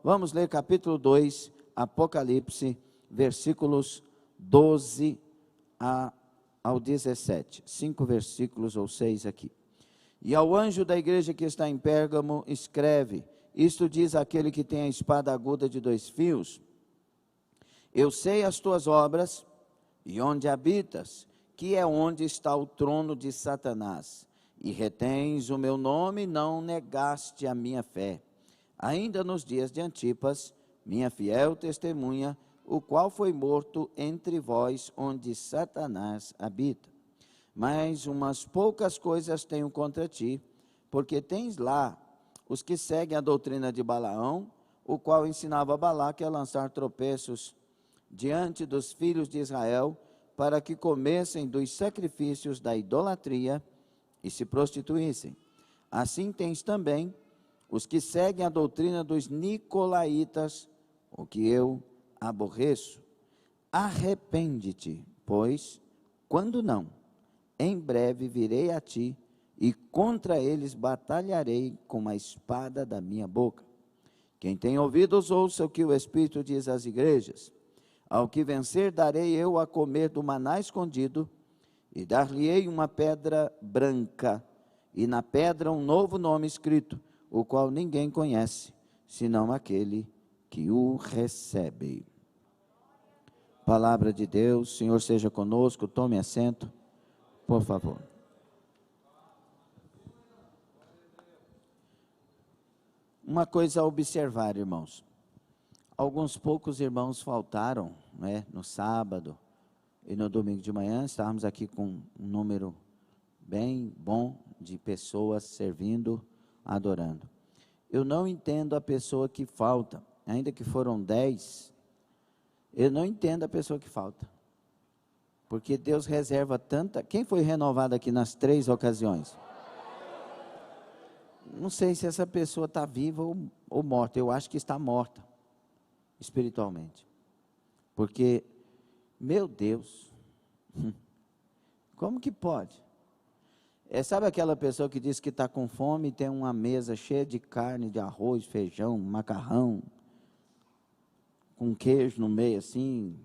Vamos ler capítulo 2, Apocalipse, versículos 12 ao 17. 5 versículos ou 6 aqui. E ao anjo da igreja que está em Pérgamo, escreve: isto diz aquele que tem a espada aguda de 2 fios. Eu sei as tuas obras e onde habitas, que é onde está o trono de Satanás. E retens o meu nome, não negaste a minha fé. Ainda nos dias de Antipas, minha fiel testemunha, o qual foi morto entre vós, onde Satanás habita. Mas umas poucas coisas tenho contra ti, porque tens lá os que seguem a doutrina de Balaão, o qual ensinava Balaque a lançar tropeços diante dos filhos de Israel, para que comessem dos sacrifícios da idolatria e se prostituíssem. Assim tens também os que seguem a doutrina dos nicolaítas, o que eu aborreço. Arrepende-te, pois, quando não, em breve virei a ti, e contra eles batalharei com a espada da minha boca. Quem tem ouvidos, ouça o que o Espírito diz às igrejas. Ao que vencer, darei eu a comer do maná escondido, e dar-lhe-ei uma pedra branca, e na pedra um novo nome escrito, o qual ninguém conhece, senão aquele que o recebe. Palavra de Deus. Senhor seja conosco, tome assento, por favor. Uma coisa a observar, irmãos. Alguns poucos irmãos faltaram, no sábado e no domingo de manhã. Estávamos aqui com um número bem bom de pessoas servindo, adorando. Eu não entendo a pessoa que falta, ainda que foram 10, eu não entendo a pessoa que falta. Porque Deus reserva tanta... Quem foi renovado aqui nas 3 ocasiões? Não sei se essa pessoa está viva ou morta. Eu acho que está morta, espiritualmente. Porque, meu Deus, como que pode? Sabe aquela pessoa que diz que está com fome e tem uma mesa cheia de carne, de arroz, feijão, macarrão, com queijo no meio assim?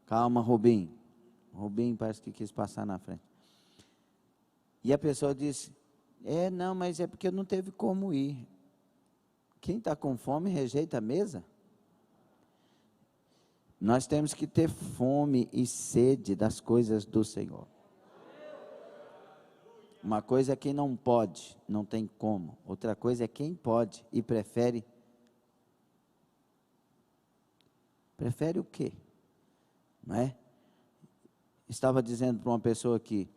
Calma, Rubim. Rubim parece que quis passar na frente. E a pessoa diz: não, mas é porque não teve como ir. Quem está com fome rejeita a mesa? Nós temos que ter fome e sede das coisas do Senhor. Uma coisa é quem não pode, não tem como. Outra coisa é quem pode e prefere. Prefere o quê? Não é? Estava dizendo para uma pessoa que,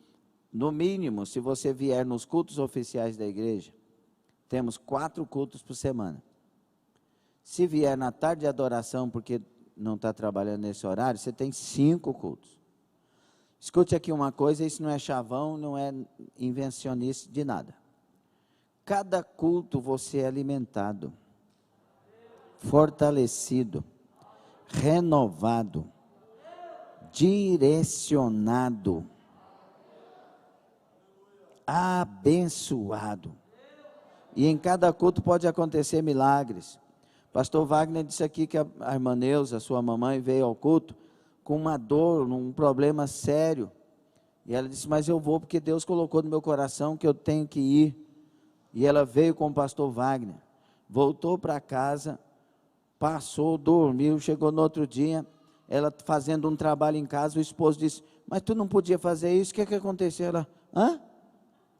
no mínimo, se você vier nos cultos oficiais da igreja, temos 4 cultos por semana. Se vier na tarde de adoração, porque não está trabalhando nesse horário, você tem 5 cultos. Escute aqui uma coisa, isso não é chavão, não é invencionice de nada. Cada culto você é alimentado, fortalecido, renovado, direcionado, abençoado. E em cada culto pode acontecer milagres. Pastor Wagner disse aqui que a irmã Neuza, sua mamãe, veio ao culto com uma dor, um problema sério. E ela disse: mas eu vou porque Deus colocou no meu coração que eu tenho que ir. E ela veio com o pastor Wagner, voltou para casa, passou, dormiu, chegou no outro dia, ela fazendo um trabalho em casa, o esposo disse: mas tu não podia fazer isso, o que aconteceu? Ela: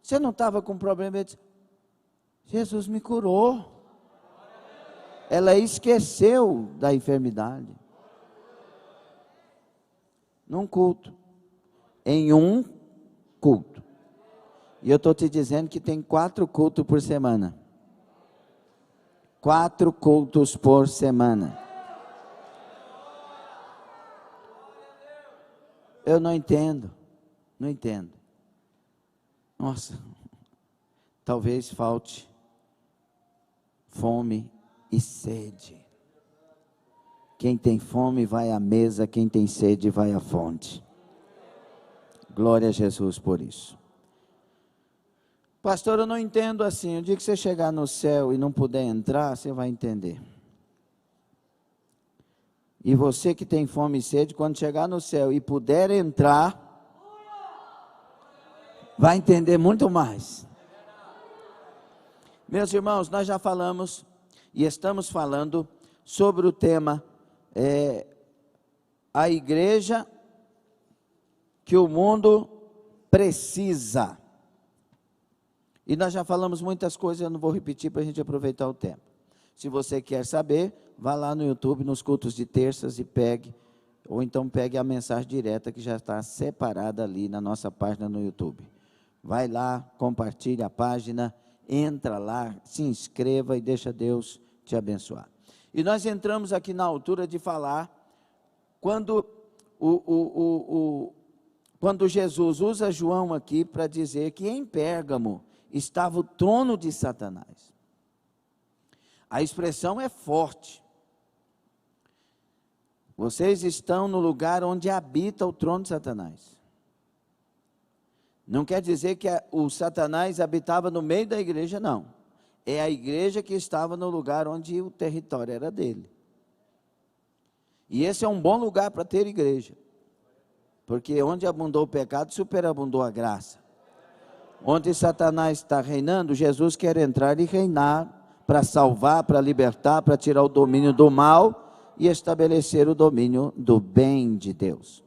você não estava com problema? Ele disse: Jesus me curou. Ela esqueceu da enfermidade. Num culto. Em um culto. E eu estou te dizendo que tem 4 cultos por semana. 4 cultos por semana. Eu não entendo. Não entendo. Nossa. Talvez falte fome e sede. Quem tem fome vai à mesa, quem tem sede vai à fonte. Glória a Jesus por isso. Pastor, eu não entendo assim. O dia que você chegar no céu e não puder entrar, você vai entender. E você que tem fome e sede, quando chegar no céu e puder entrar, vai entender muito mais. Meus irmãos, nós já falamos e estamos falando sobre o tema a igreja que o mundo precisa. E nós já falamos muitas coisas, eu não vou repetir para a gente aproveitar o tempo. Se você quer saber, vá lá no YouTube, nos cultos de terças e pegue, ou então pegue a mensagem direta que já está separada ali na nossa página no YouTube. Vai lá, compartilhe a página, entra lá, se inscreva e deixa Deus te abençoar. E nós entramos aqui na altura de falar, quando quando Jesus usa João aqui para dizer que em Pérgamo estava o trono de Satanás. A expressão é forte. Vocês estão no lugar onde habita o trono de Satanás. Não quer dizer que o Satanás habitava no meio da igreja, não. É a igreja que estava no lugar onde o território era dele. E esse é um bom lugar para ter igreja. Porque onde abundou o pecado, superabundou a graça. Onde Satanás está reinando, Jesus quer entrar e reinar para salvar, para libertar, para tirar o domínio do mal e estabelecer o domínio do bem de Deus.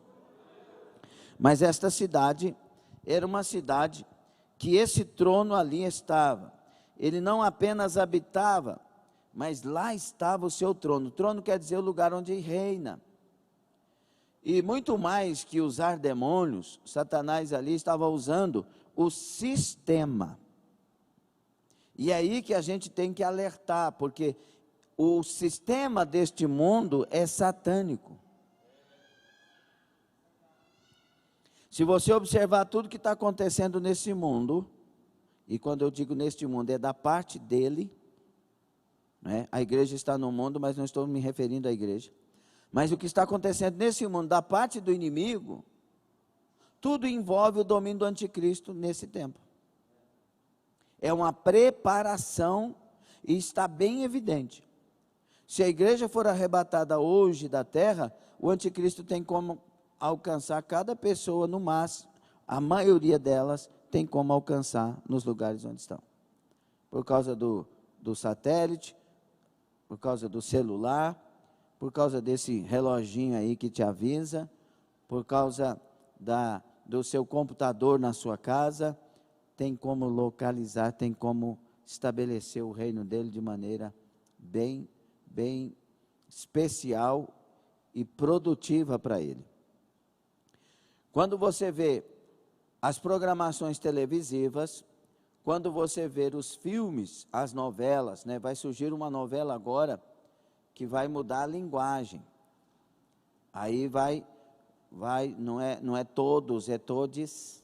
Mas esta cidade era uma cidade que esse trono ali estava. Ele não apenas habitava, mas lá estava o seu trono. O trono quer dizer o lugar onde ele reina. E muito mais que usar demônios, Satanás ali estava usando o sistema. E é aí que a gente tem que alertar, porque o sistema deste mundo é satânico. Se você observar tudo que está acontecendo nesse mundo, e quando eu digo neste mundo, é da parte dele, né? A igreja está no mundo, mas não estou me referindo à igreja. Mas o que está acontecendo nesse mundo, da parte do inimigo, tudo envolve o domínio do anticristo nesse tempo. É uma preparação e está bem evidente. Se a igreja for arrebatada hoje da terra, o anticristo tem como alcançar cada pessoa no máximo, a maioria delas tem como alcançar nos lugares onde estão. Por causa do satélite, por causa do celular, por causa desse reloginho aí que te avisa, por causa do seu computador na sua casa, tem como localizar, tem como estabelecer o reino dele de maneira bem especial e produtiva para ele. Quando você vê as programações televisivas, quando você vê os filmes, as novelas, né, vai surgir uma novela agora que vai mudar a linguagem. Aí não é todos, é todes.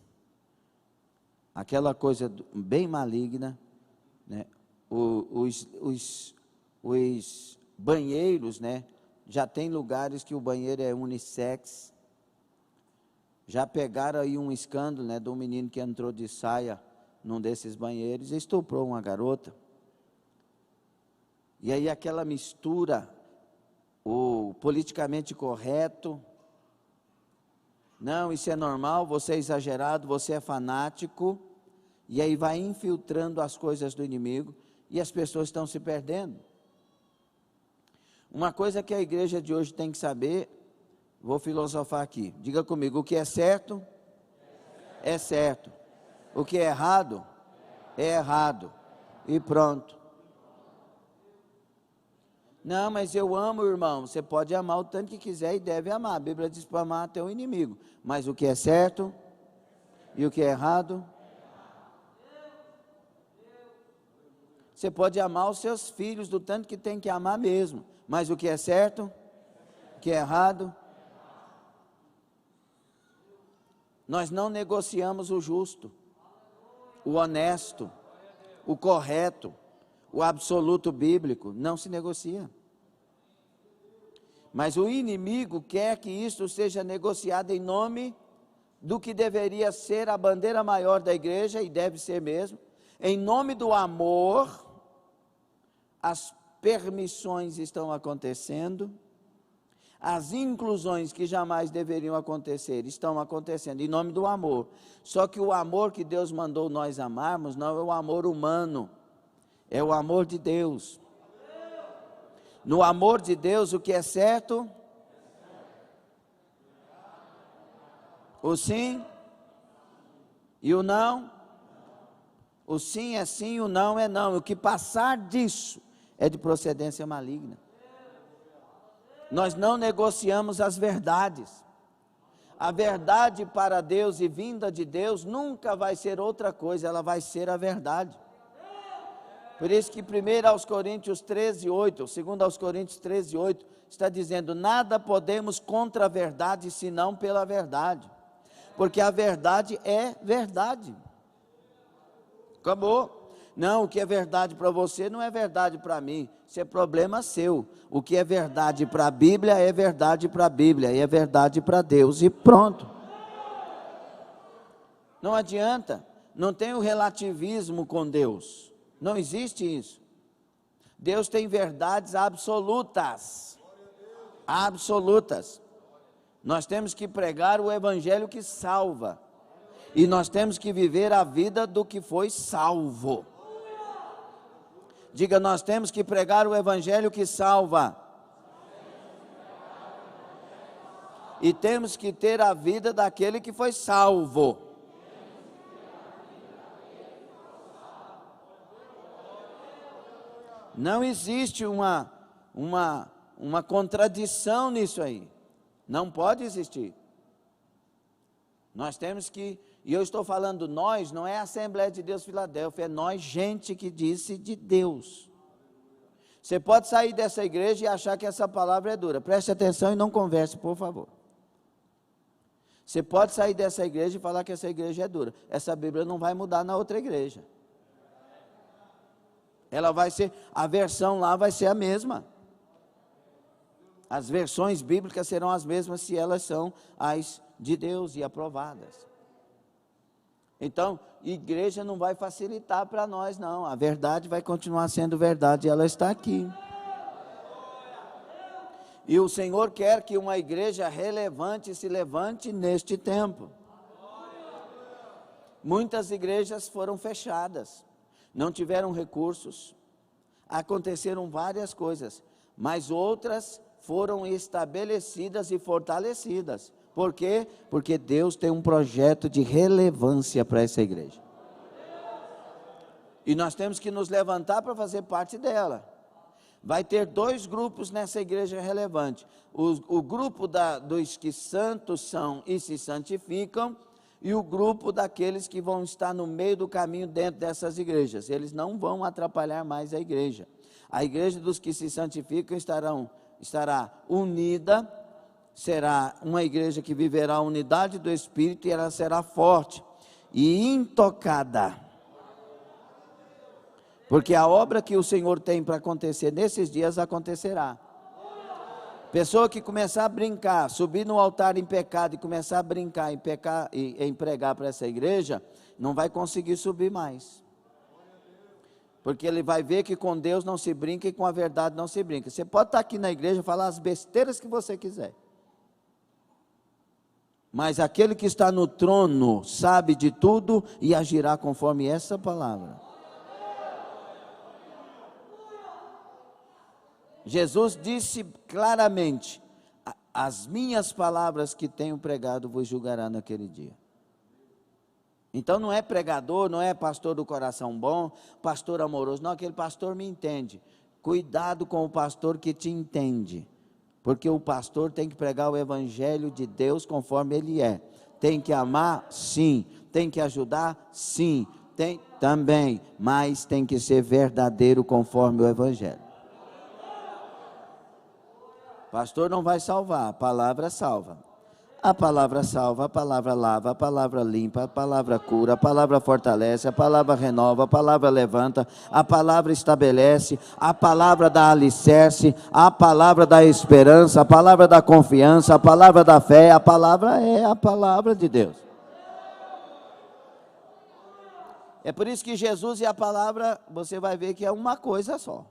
Aquela coisa bem maligna, né? Os banheiros, né? Já tem lugares que o banheiro é unissex. Já pegaram aí um escândalo, né, de um menino que entrou de saia num desses banheiros e estuprou uma garota. E aí aquela mistura, o politicamente correto, não, isso é normal, você é exagerado, você é fanático, e aí vai infiltrando as coisas do inimigo, e as pessoas estão se perdendo. Uma coisa que a igreja de hoje tem que saber, vou filosofar aqui, diga comigo, o que é certo, é certo, o que é errado, é errado, e pronto. Não, mas eu amo o irmão. Você pode amar o tanto que quiser e deve amar. A Bíblia diz para amar até o inimigo. Mas o que é certo e o que é errado? Você pode amar os seus filhos do tanto que tem que amar mesmo. Mas o que é certo, o que é errado? Nós não negociamos o justo, o honesto, o correto. O absoluto bíblico não se negocia. Mas o inimigo quer que isso seja negociado em nome do que deveria ser a bandeira maior da igreja, e deve ser mesmo, Em nome do amor, as permissões estão acontecendo, as inclusões que jamais deveriam acontecer, estão acontecendo, em nome do amor. Só que o amor que Deus mandou nós amarmos, não é o amor humano, é o amor de Deus. No amor de Deus, o que é certo? O sim e o não. O sim é sim, o não é não. O que passar disso é de procedência maligna. Nós não negociamos as verdades. A verdade para Deus e vinda de Deus nunca vai ser outra coisa, ela vai ser a verdade. Por isso que 1 aos Coríntios 13:8, 2 aos Coríntios 13:8, está dizendo: nada podemos contra a verdade, senão pela verdade. Porque a verdade é verdade. Acabou. Não, o que é verdade para você não é verdade para mim. Isso é problema seu. O que é verdade para a Bíblia é verdade para a Bíblia. E é verdade para Deus. E pronto. Não adianta. Não tem o relativismo com Deus. Não existe isso. Deus tem verdades absolutas. Absolutas. Nós temos que pregar o evangelho que salva. E nós temos que viver a vida do que foi salvo. Diga, nós temos que pregar o evangelho que salva. E temos que ter a vida daquele que foi salvo. Não existe uma contradição nisso aí. Não pode existir. Nós temos que, e eu estou falando nós, não é a Assembleia de Deus Filadélfia, é nós, gente que disse de Deus. Você pode sair dessa igreja e achar que essa palavra é dura. Preste atenção e não converse, por favor. Você pode sair dessa igreja e falar que essa igreja é dura. Essa Bíblia não vai mudar na outra igreja. Ela vai ser, a versão lá vai ser a mesma. As versões bíblicas serão as mesmas se elas são as de Deus e aprovadas. Então, igreja não vai facilitar para nós, não. A verdade vai continuar sendo verdade e ela está aqui. E o Senhor quer que uma igreja relevante se levante neste tempo. Muitas igrejas foram fechadas. Não tiveram recursos, aconteceram várias coisas, mas outras foram estabelecidas e fortalecidas. Por quê? Porque Deus tem um projeto de relevância para essa igreja. E nós temos que nos levantar para fazer parte dela. Vai ter dois grupos nessa igreja relevante. O grupo dos que santos são e se santificam, e o grupo daqueles que vão estar no meio do caminho dentro dessas igrejas. Eles não vão atrapalhar mais a igreja. A igreja dos que se santificam estará unida, será uma igreja que viverá a unidade do Espírito e ela será forte e intocada. Porque a obra que o Senhor tem para acontecer nesses dias acontecerá. Pessoa que começar a brincar, subir no altar em pecado e começar a brincar em pecar e em pregar para essa igreja, não vai conseguir subir mais. Porque ele vai ver que com Deus não se brinca e com a verdade não se brinca. Você pode estar aqui na igreja e falar as besteiras que você quiser. Mas aquele que está no trono sabe de tudo e agirá conforme essa palavra. Jesus disse claramente: as minhas palavras que tenho pregado vos julgará naquele dia. Então não é pregador, não é pastor do coração bom, pastor amoroso, não, aquele pastor me entende. Cuidado com o pastor que te entende, porque o pastor tem que pregar o evangelho de Deus conforme ele é. Tem que amar? Sim. Tem que ajudar? Sim. Tem também, mas tem que ser verdadeiro conforme o evangelho. Pastor não vai salvar, a palavra salva. A palavra salva, a palavra lava, a palavra limpa, a palavra cura, a palavra fortalece, a palavra renova, a palavra levanta, a palavra estabelece, a palavra dá alicerce, a palavra dá esperança, a palavra dá confiança, a palavra dá fé, a palavra é a palavra de Deus. É por isso que Jesus e a palavra, você vai ver que é uma coisa só.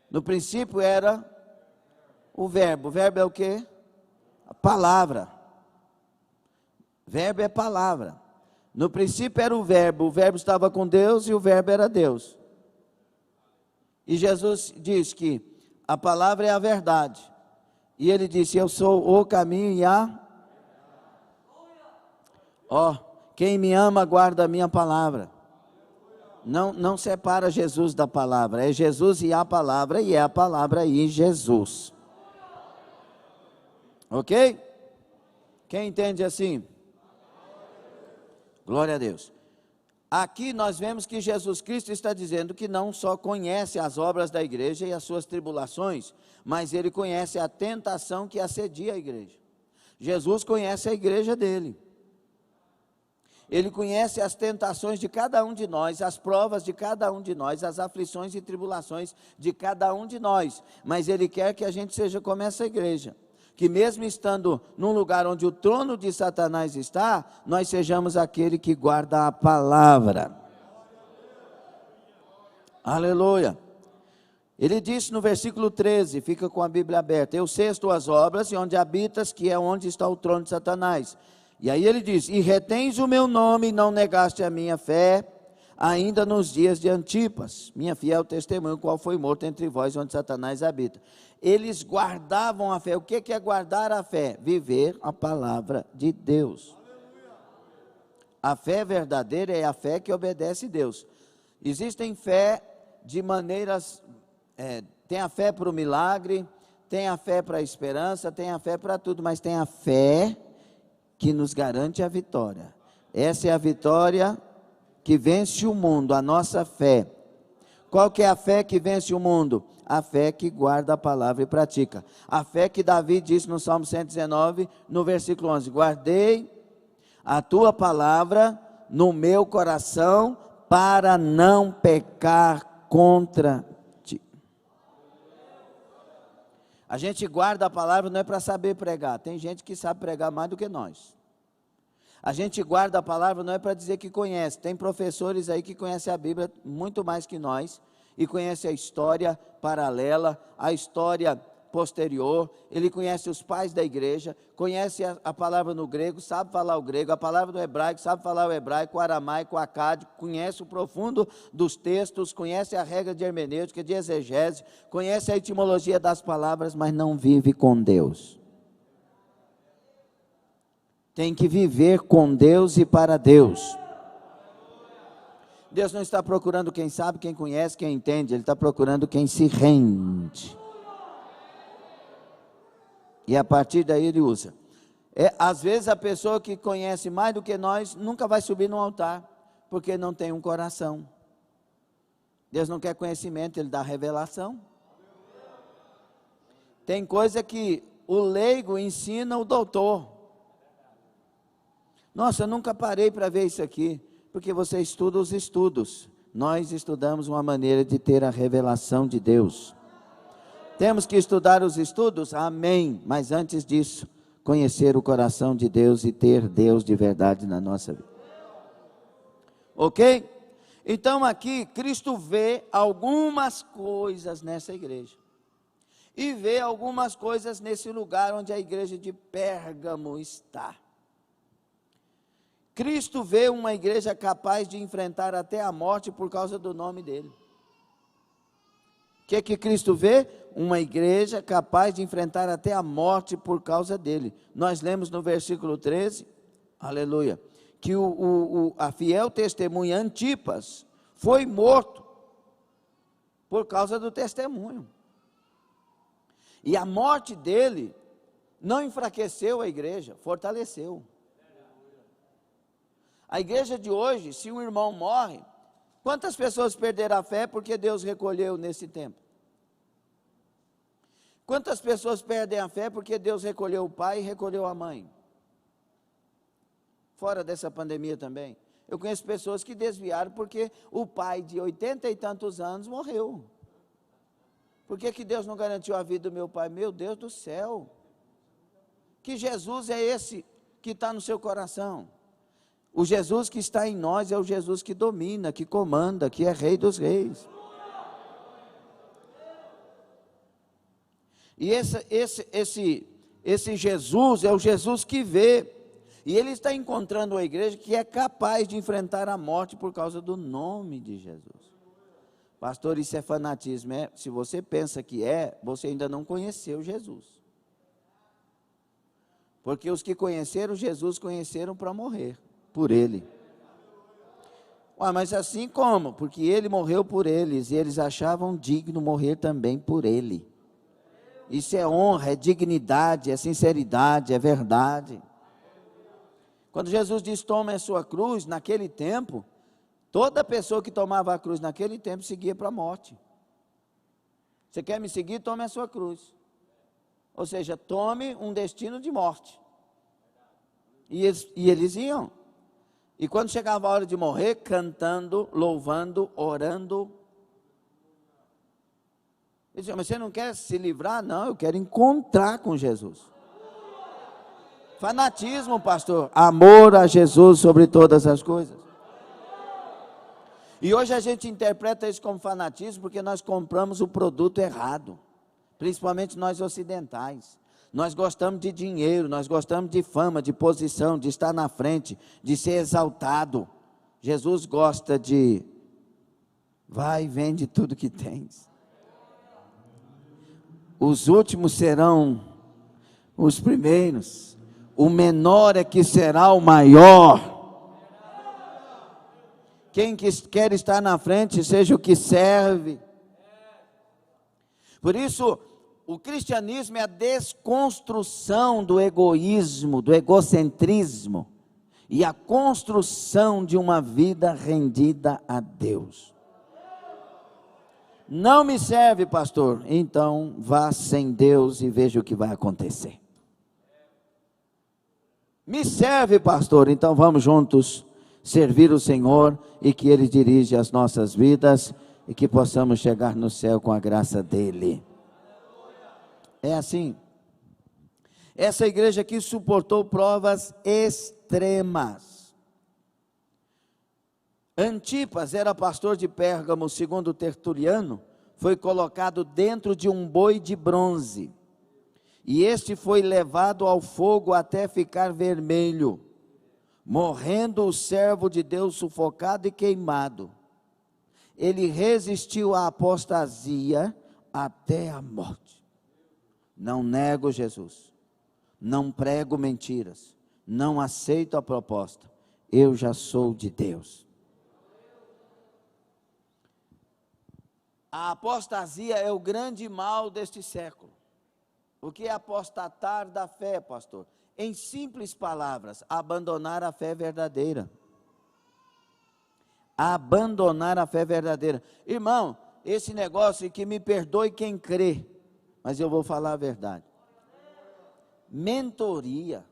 No princípio era o verbo. O verbo é o quê? A palavra. Verbo é palavra. No princípio era o verbo estava com Deus e o verbo era Deus. E Jesus diz que a palavra é a verdade. E ele disse, eu sou o caminho e a... quem me ama guarda a minha palavra. Não separa Jesus da palavra, é Jesus e a palavra, e é a palavra e Jesus. Ok? Quem entende assim? Glória a Deus. Aqui nós vemos que Jesus Cristo está dizendo que não só conhece as obras da igreja e as suas tribulações, mas ele conhece a tentação que assedia a igreja. Jesus conhece a igreja dele. Ele conhece as tentações de cada um de nós, as provas de cada um de nós, as aflições e tribulações de cada um de nós. Mas ele quer que a gente seja como essa igreja. Que mesmo estando num lugar onde o trono de Satanás está, nós sejamos aquele que guarda a palavra. Aleluia. Ele disse no versículo 13, fica com a Bíblia aberta, eu sei as tuas obras e onde habitas, que é onde está o trono de Satanás. E aí ele diz, e retens o meu nome e não negaste a minha fé, ainda nos dias de Antipas, minha fiel testemunho, qual foi morto entre vós, onde Satanás habita. Eles guardavam a fé. O que é guardar a fé? Viver a palavra de Deus. A fé verdadeira é a fé que obedece a Deus. Existem fé de maneiras, tem a fé para o milagre, tem a fé para a esperança, tem a fé para tudo, mas tem a fé que nos garante a vitória. Essa é a vitória que vence o mundo, a nossa fé. Qual que é a fé que vence o mundo? A fé que guarda a palavra e pratica. A fé que Davi disse no Salmo 119, no versículo 11, guardei a tua palavra no meu coração para não pecar contra ti. A gente guarda a palavra não é para saber pregar, tem gente que sabe pregar mais do que nós. A gente guarda a palavra não é para dizer que conhece, tem professores aí que conhecem a Bíblia muito mais que nós, e conhece a história paralela, a história posterior, ele conhece os pais da igreja, conhece a palavra no grego, sabe falar o grego, a palavra do hebraico, sabe falar o hebraico, o aramaico, o acádico, conhece o profundo dos textos, conhece a regra de hermenêutica, de exegese, conhece a etimologia das palavras, mas não vive com Deus. Tem que viver com Deus e para Deus. Deus não está procurando quem sabe, quem conhece, quem entende, Ele está procurando quem se rende. E a partir daí Ele usa. Às vezes a pessoa que conhece mais do que nós, nunca vai subir no altar, porque não tem um coração. Deus não quer conhecimento, Ele dá revelação. Tem coisa que o leigo ensina o doutor. Nossa, eu nunca parei para ver isso aqui. Porque você estuda os estudos, nós estudamos uma maneira de ter a revelação de Deus. Temos que estudar os estudos? Amém, mas antes disso, conhecer o coração de Deus e ter Deus de verdade na nossa vida. Ok? Então aqui, Cristo vê algumas coisas nessa igreja, e vê algumas coisas nesse lugar onde a igreja de Pérgamo está. Cristo vê uma igreja capaz de enfrentar até a morte por causa do nome dele. O que Cristo vê? Uma igreja capaz de enfrentar até a morte por causa dele. Nós lemos no versículo 13, aleluia, que a fiel testemunha Antipas foi morto por causa do testemunho. E a morte dele não enfraqueceu a igreja, fortaleceu. A igreja de hoje, se um irmão morre, quantas pessoas perderam a fé porque Deus recolheu nesse tempo? Quantas pessoas perdem a fé porque Deus recolheu o pai e recolheu a mãe? Fora dessa pandemia também. Eu conheço pessoas que desviaram porque o pai de 80 e tantos anos morreu. Por que Deus não garantiu a vida do meu pai? Meu Deus do céu! Que Jesus é esse que está no seu coração? O Jesus que está em nós é o Jesus que domina, que comanda, que é Rei dos Reis. E esse Jesus é o Jesus que vê. E ele está encontrando uma igreja que é capaz de enfrentar a morte por causa do nome de Jesus. Pastor, isso é fanatismo. Se você pensa que você ainda não conheceu Jesus. Porque os que conheceram Jesus, conheceram para morrer por ele. Mas assim como? Porque ele morreu por eles, e eles achavam digno morrer também por ele. Isso é honra, é dignidade, é sinceridade, é verdade. Quando Jesus diz, toma a sua cruz, naquele tempo, toda pessoa que tomava a cruz naquele tempo, seguia para a morte. Você quer me seguir? Tome a sua cruz. Ou seja, tome um destino de morte. E eles iam. E quando chegava a hora de morrer, cantando, louvando, orando. Ele dizia, mas você não quer se livrar? Não, eu quero encontrar com Jesus. Fanatismo, pastor. Amor a Jesus sobre todas as coisas. E hoje a gente interpreta isso como fanatismo porque nós compramos o produto errado. Principalmente nós ocidentais. Nós gostamos de dinheiro, nós gostamos de fama, de posição, de estar na frente, de ser exaltado. Jesus gosta de, vai e vende tudo que tens. Os últimos serão os primeiros. O menor é que será o maior. Quem quer estar na frente, seja o que serve. Por isso, o cristianismo é a desconstrução do egoísmo, do egocentrismo, e a construção de uma vida rendida a Deus. Não me serve, pastor, então vá sem Deus e veja o que vai acontecer. Me serve, pastor, então vamos juntos servir o Senhor e que Ele dirija as nossas vidas e que possamos chegar no céu com a graça dEle. É assim. Essa igreja aqui suportou provas extremas. Antipas era pastor de Pérgamo, segundo Tertuliano, foi colocado dentro de um boi de bronze. E este foi levado ao fogo até ficar vermelho, morrendo o servo de Deus sufocado e queimado. Ele resistiu à apostasia até a morte. Não nego Jesus, não prego mentiras, não aceito a proposta, eu já sou de Deus. A apostasia é o grande mal deste século. O que é apostatar da fé, pastor? Em simples palavras, abandonar a fé verdadeira. Abandonar a fé verdadeira. Irmão, esse negócio que me perdoe quem crê, mas eu vou falar a verdade. Mentoria.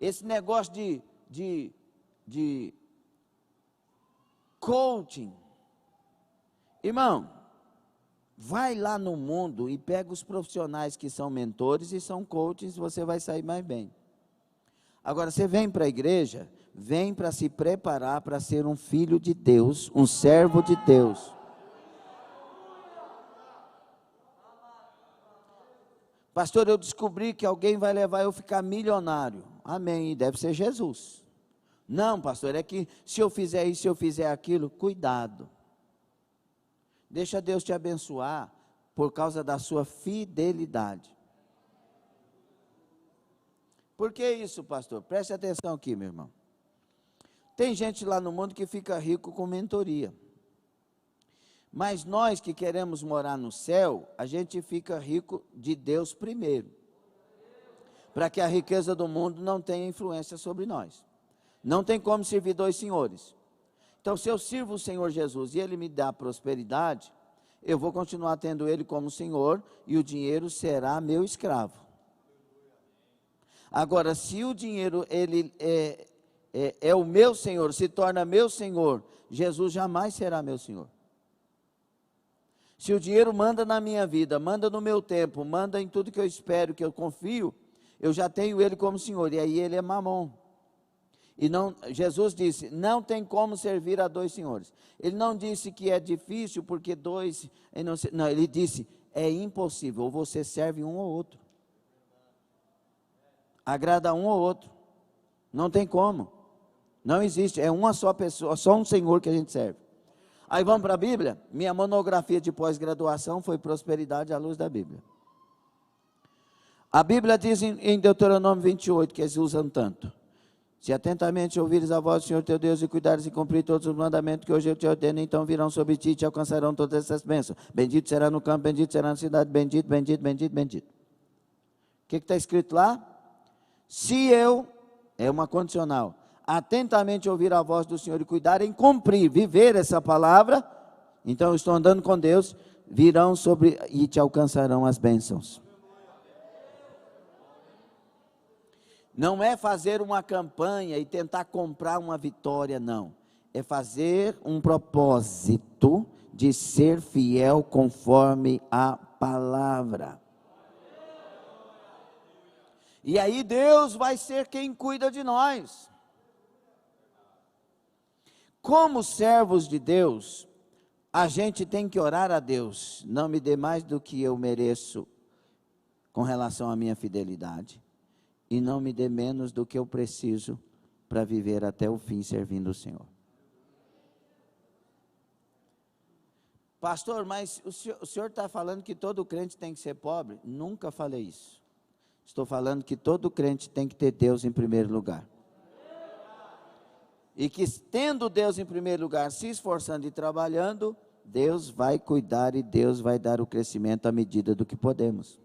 Esse negócio de coaching. Irmão, vai lá no mundo e pega os profissionais que são mentores e são coaches, você vai sair mais bem. Agora, você vem para a igreja, vem para se preparar para ser um filho de Deus, um servo de Deus. Pastor, eu descobri que alguém vai levar eu ficar milionário. Amém, deve ser Jesus. Não, pastor, é que se eu fizer isso, se eu fizer aquilo, cuidado. Deixa Deus te abençoar por causa da sua fidelidade. Por que isso, pastor? Preste atenção aqui, meu irmão. Tem gente lá no mundo que fica rico com mentoria. Mas nós que queremos morar no céu, a gente fica rico de Deus primeiro. Para que a riqueza do mundo não tenha influência sobre nós. Não tem como servir dois senhores. Então, se eu sirvo o Senhor Jesus e Ele me dá prosperidade, eu vou continuar tendo Ele como Senhor e o dinheiro será meu escravo. Agora, se o dinheiro ele é o meu Senhor, se torna meu Senhor, Jesus jamais será meu Senhor. Se o dinheiro manda na minha vida, manda no meu tempo, manda em tudo que eu espero, que eu confio, eu já tenho ele como Senhor, e aí ele é Mamon. E não, Jesus disse, não tem como servir a dois senhores. Ele não disse que é difícil, porque dois, não, ele disse, é impossível, ou você serve um ou outro. Agrada um ou outro. Não tem como. Não existe, é uma só pessoa, só um Senhor que a gente serve. Aí vamos para a Bíblia? Minha monografia de pós-graduação foi Prosperidade à Luz da Bíblia. A Bíblia diz em Deuteronômio 28, que eles usam tanto. Se atentamente ouvires a voz do Senhor teu Deus e cuidares e cumprir todos os mandamentos que hoje eu te ordeno, então virão sobre ti e te alcançarão todas essas bênçãos. Bendito será no campo, bendito será na cidade, bendito, bendito, bendito, bendito. O que está escrito lá? Se eu, é uma condicional, atentamente ouvir a voz do Senhor e cuidar em cumprir, viver essa palavra, então eu estou andando com Deus, virão sobre e te alcançarão as bênçãos. Não é fazer uma campanha e tentar comprar uma vitória, não. É fazer um propósito de ser fiel conforme a palavra. E aí Deus vai ser quem cuida de nós. Como servos de Deus, a gente tem que orar a Deus. Não me dê mais do que eu mereço com relação à minha fidelidade. E não me dê menos do que eu preciso para viver até o fim servindo o Senhor. Pastor, mas o senhor está falando que todo crente tem que ser pobre? Nunca falei isso. Estou falando que todo crente tem que ter Deus em primeiro lugar. E que tendo Deus em primeiro lugar, se esforçando e trabalhando, Deus vai cuidar e Deus vai dar o crescimento à medida do que podemos.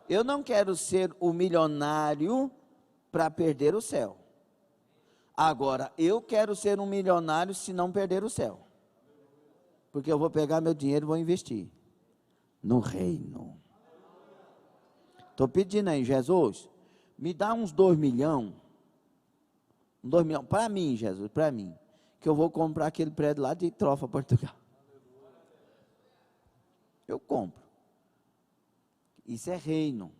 Eu não quero ser o milionário para perder o céu. Agora, eu quero ser um milionário se não perder o céu. Porque eu vou pegar meu dinheiro e vou investir no reino. Estou pedindo aí, Jesus, me dá uns 2 milhões. 2 milhões, para mim, Jesus, para mim. Que eu vou comprar aquele prédio lá de Trofa, Portugal. Eu compro. Isso é reino,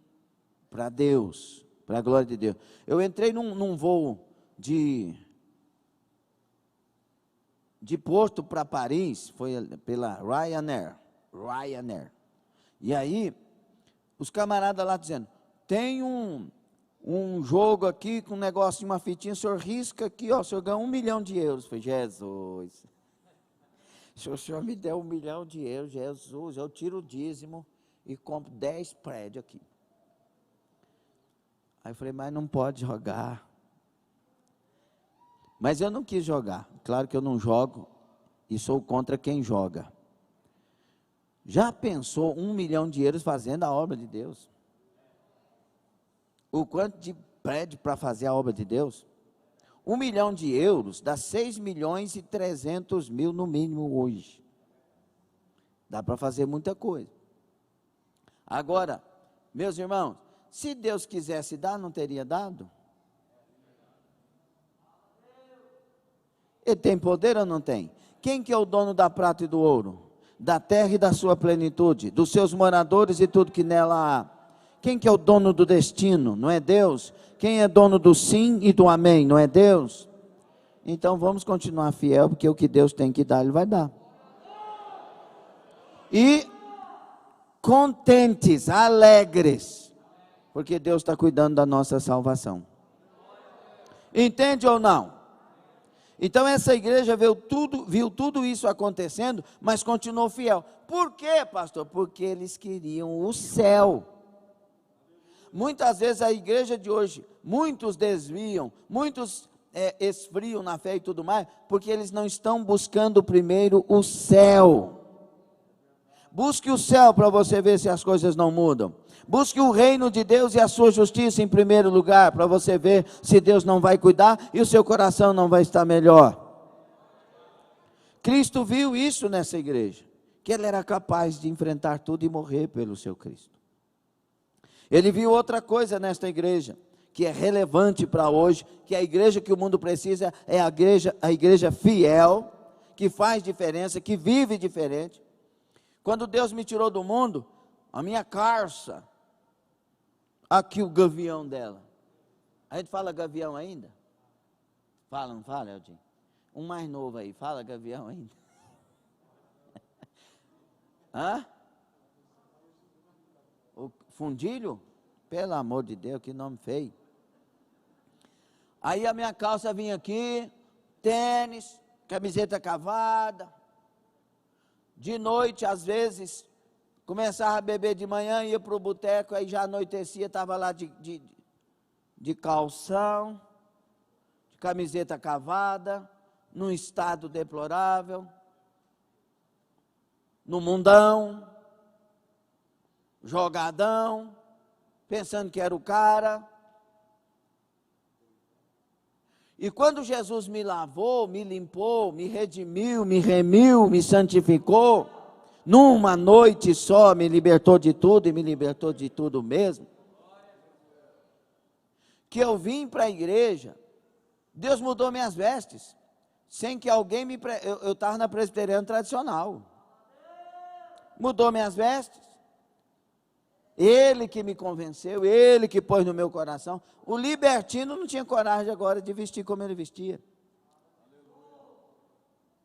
para Deus, para a glória de Deus. Eu entrei num voo de Porto para Paris, foi pela Ryanair. E aí, os camaradas lá dizendo, tem um jogo aqui com um negócio de uma fitinha, o senhor risca aqui, ó, o senhor ganha 1 milhão de euros. Eu falei, Jesus, se o senhor me der 1 milhão de euros, Jesus, eu tiro o dízimo e compro 10 prédios aqui. Aí eu falei, mas não pode jogar. Mas eu não quis jogar. Claro que eu não jogo e sou contra quem joga. Já pensou 1 milhão de euros fazendo a obra de Deus? O quanto de prédio para fazer a obra de Deus? 1 milhão de euros dá 6 milhões e 300 mil no mínimo hoje. Dá para fazer muita coisa. Agora, meus irmãos, se Deus quisesse dar, não teria dado? Ele tem poder ou não tem? Quem que é o dono da prata e do ouro? Da terra e da sua plenitude, dos seus moradores e tudo que nela há. Quem que é o dono do destino? Não é Deus? Quem é dono do sim e do amém? Não é Deus? Então vamos continuar fiel, porque o que Deus tem que dar, Ele vai dar. E contentes, alegres, porque Deus está cuidando da nossa salvação. Entende ou não? Então essa igreja viu tudo isso acontecendo, mas continuou fiel. Por quê, pastor? Porque eles queriam o céu. Muitas vezes a igreja de hoje, muitos desviam, muitos esfriam na fé e tudo mais, porque eles não estão buscando primeiro o céu. Busque o céu para você ver se as coisas não mudam. Busque o reino de Deus e a sua justiça em primeiro lugar, para você ver se Deus não vai cuidar e o seu coração não vai estar melhor. Cristo viu isso nessa igreja, que ele era capaz de enfrentar tudo e morrer pelo seu Cristo. Ele viu outra coisa nesta igreja, que é relevante para hoje, que a igreja que o mundo precisa é a igreja fiel, que faz diferença, que vive diferente. Quando Deus me tirou do mundo, a minha carça, Aqui o gavião dela. A gente fala gavião ainda? Fala, não fala, Eldinho? Um mais novo aí, fala gavião ainda? Hã? O fundilho? Pelo amor de Deus, que nome feio. Aí a minha calça vinha aqui, tênis, camiseta cavada. De noite, às vezes, começava a beber de manhã, ia para o boteco, aí já anoitecia, estava lá de calção, de camiseta cavada, num estado deplorável, no mundão, jogadão, pensando que era o cara. E quando Jesus me lavou, me limpou, me redimiu, me remiu, me santificou, numa noite só me libertou de tudo e me libertou de tudo mesmo, que eu vim para a igreja, Deus mudou minhas vestes, sem que alguém me... Eu estava na presbiteriana tradicional, mudou minhas vestes, Ele que me convenceu, Ele que pôs no meu coração. O libertino não tinha coragem agora de vestir como ele vestia.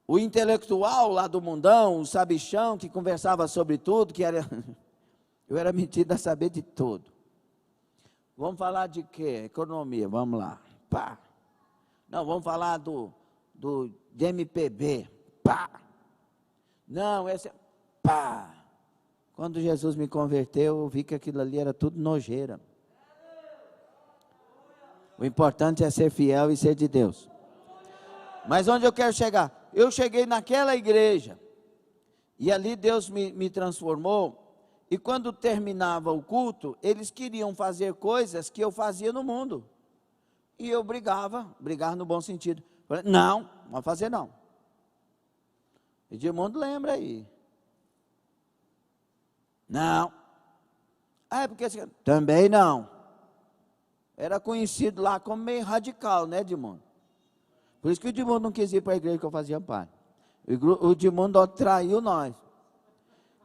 O intelectual lá do mundão, o sabichão que conversava sobre tudo, que era... Eu era metido a saber de tudo. Vamos falar de quê? Economia, vamos lá. Pá. Não, vamos falar de MPB. Pá. Não, esse é... Pá. Quando Jesus me converteu, eu vi que aquilo ali era tudo nojeira. O importante é ser fiel e ser de Deus. Mas onde eu quero chegar? Eu cheguei naquela igreja, e ali Deus me transformou, e quando terminava o culto, eles queriam fazer coisas que eu fazia no mundo. E eu brigava no bom sentido. Falei, não vai fazer não. Edmundo lembra aí. Não. Ah, é porque assim, também não. Era conhecido lá como meio radical, né, Edmundo? Por isso que o Edmundo não quis ir para a igreja que eu fazia parte. O Edmundo traiu nós.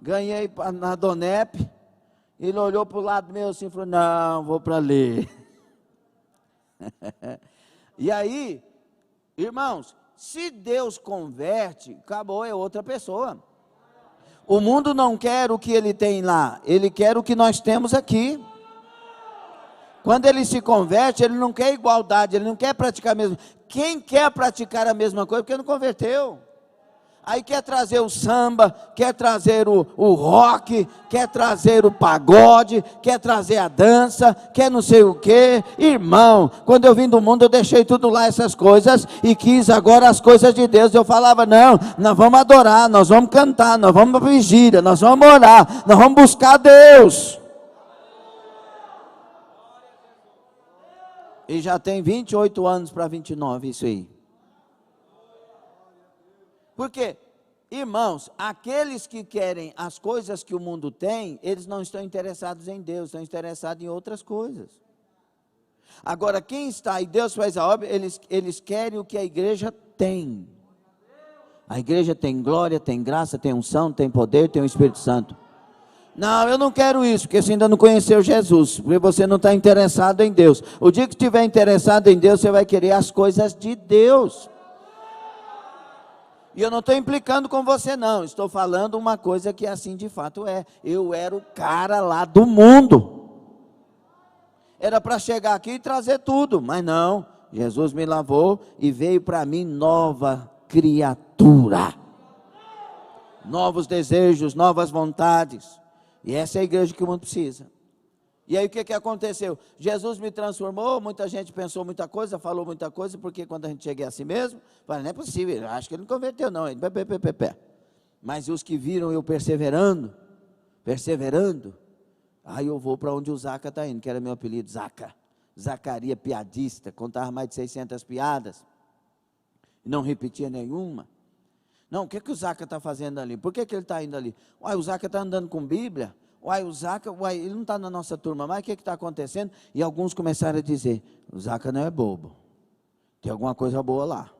Ganhei na Donep, ele olhou para o lado meu assim e falou, não, vou para ali. E aí, irmãos, se Deus converte, acabou, é outra pessoa. O mundo não quer o que ele tem lá, ele quer o que nós temos aqui. Quando ele se converte, ele não quer igualdade, ele não quer praticar a mesma. Quem quer praticar a mesma coisa, porque não converteu. Aí quer trazer o samba, quer trazer o rock, quer trazer o pagode, quer trazer a dança, quer não sei o que. Irmão, quando eu vim do mundo, eu deixei tudo lá, essas coisas, e quis agora as coisas de Deus. Eu falava, não, nós vamos adorar, nós vamos cantar, nós vamos para a vigília, nós vamos orar, nós vamos buscar Deus. E já tem 28 anos para 29 isso aí. Porque, irmãos, aqueles que querem as coisas que o mundo tem, eles não estão interessados em Deus, estão interessados em outras coisas. Agora, quem está e Deus faz a obra, eles querem o que a igreja tem. A igreja tem glória, tem graça, tem unção, tem poder, tem o Espírito Santo. Não, eu não quero isso, porque você ainda não conheceu Jesus, porque você não está interessado em Deus. O dia que estiver interessado em Deus, você vai querer as coisas de Deus. E eu não estou implicando com você não, estou falando uma coisa que assim de fato é. Eu era o cara lá do mundo. Era para chegar aqui e trazer tudo, mas não. Jesus me lavou e veio para mim nova criatura. Novos desejos, novas vontades. E essa é a igreja que o mundo precisa. E aí o que aconteceu? Jesus me transformou, muita gente pensou muita coisa, falou muita coisa, porque quando a gente chega assim mesmo, fala, não é possível, acho que ele não converteu não, mas os que viram eu perseverando, aí eu vou para onde o Zaca está indo, que era meu apelido, Zacaria piadista, contava mais de 600 piadas, não repetia nenhuma. Não, o que o Zaca está fazendo ali? Por que ele está indo ali? O Zaca está andando com Bíblia. O Zaca, ele não está na nossa turma mais, o que está acontecendo? E alguns começaram a dizer, o Zaca não é bobo, tem alguma coisa boa lá.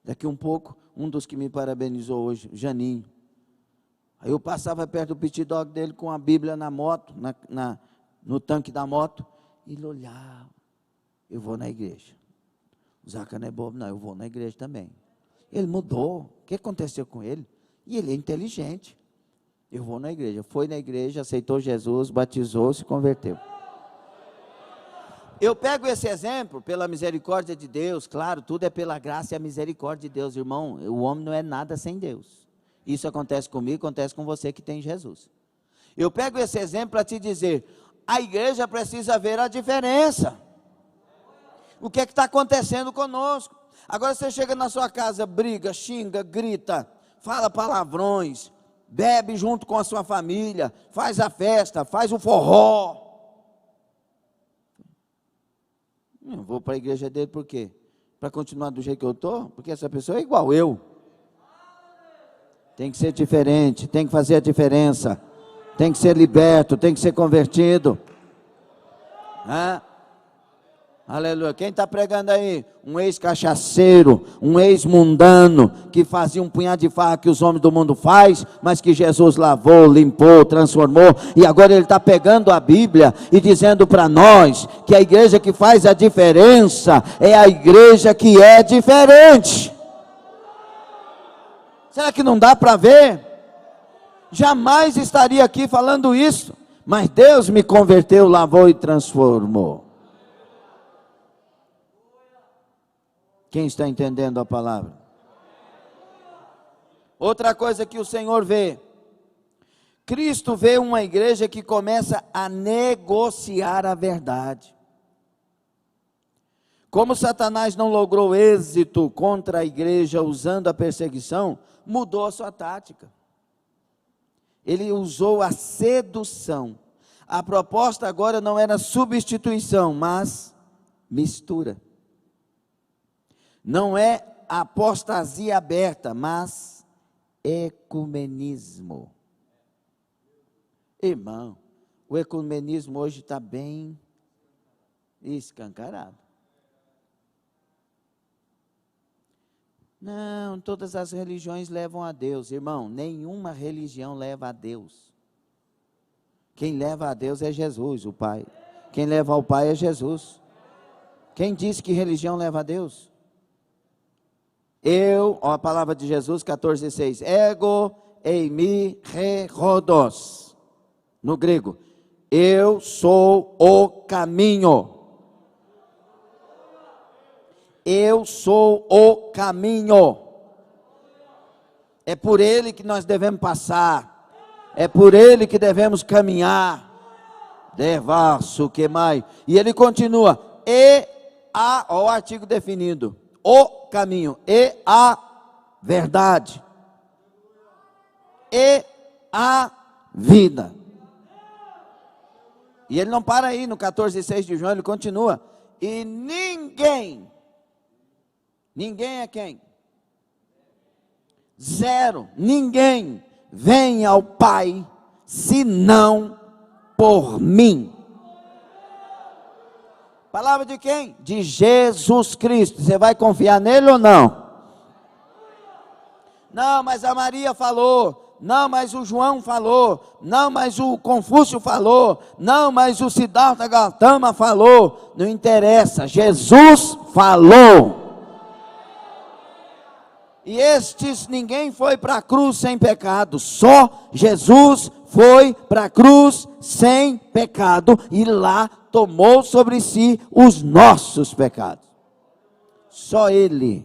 Daqui um pouco, um dos que me parabenizou hoje, Janinho, aí eu passava perto do pit dog dele com a Bíblia na moto, no tanque da moto, e ele olhava, eu vou na igreja. O Zaca não é bobo, não, eu vou na igreja também. Ele mudou, o que aconteceu com ele? E ele é inteligente. Eu vou na igreja, foi na igreja, aceitou Jesus, batizou, se converteu. Eu pego esse exemplo pela misericórdia de Deus, claro, tudo é pela graça e a misericórdia de Deus, irmão. O homem não é nada sem Deus. Isso acontece comigo, acontece com você que tem Jesus. Eu pego esse exemplo para te dizer, a igreja precisa ver a diferença. O que é que está acontecendo conosco? Agora você chega na sua casa, briga, xinga, grita, fala palavrões, bebe junto com a sua família, faz a festa, faz o forró. Eu vou para a igreja dele por quê? Para continuar do jeito que eu estou? Porque essa pessoa é igual eu. Tem que ser diferente, tem que fazer a diferença. Tem que ser liberto, tem que ser convertido. Aleluia. Quem está pregando aí? Um ex-cachaceiro, um ex-mundano, que fazia um punhado de farra que os homens do mundo faz, mas que Jesus lavou, limpou, transformou, e agora ele está pegando a Bíblia e dizendo para nós, que a igreja que faz a diferença, é a igreja que é diferente. Será que não dá para ver? Jamais estaria aqui falando isso, mas Deus me converteu, lavou e transformou. Quem está entendendo a palavra? Outra coisa que o Senhor vê, Cristo vê uma igreja que começa a negociar a verdade. Como Satanás não logrou êxito contra a igreja usando a perseguição, mudou a sua tática. Ele usou a sedução. A proposta agora não era substituição, mas mistura. Não é apostasia aberta, mas ecumenismo. Irmão, o ecumenismo hoje está bem escancarado. Não, todas as religiões levam a Deus. Irmão, nenhuma religião leva a Deus. Quem leva a Deus é Jesus, o Pai. Quem leva ao Pai é Jesus. Quem disse que religião leva a Deus? A palavra de Jesus, 14:6, ego eimi rodos, no grego, eu sou o caminho. Eu sou o caminho. É por ele que nós devemos passar. É por ele que devemos caminhar. Devasso que mais. E ele continua. O artigo definido. O caminho. E a verdade. E a vida. E ele não para aí no 14:6 de João, ele continua. E ninguém é quem? Zero. Ninguém vem ao Pai, senão por mim. Palavra de quem? De Jesus Cristo. Você vai confiar nele ou não? Não, mas a Maria falou. Não, mas o João falou. Não, mas o Confúcio falou. Não, mas o Siddhartha Gautama falou. Não interessa. Jesus falou. E ninguém foi para a cruz sem pecado, só Jesus foi para a cruz sem pecado, e lá tomou sobre si os nossos pecados. Só Ele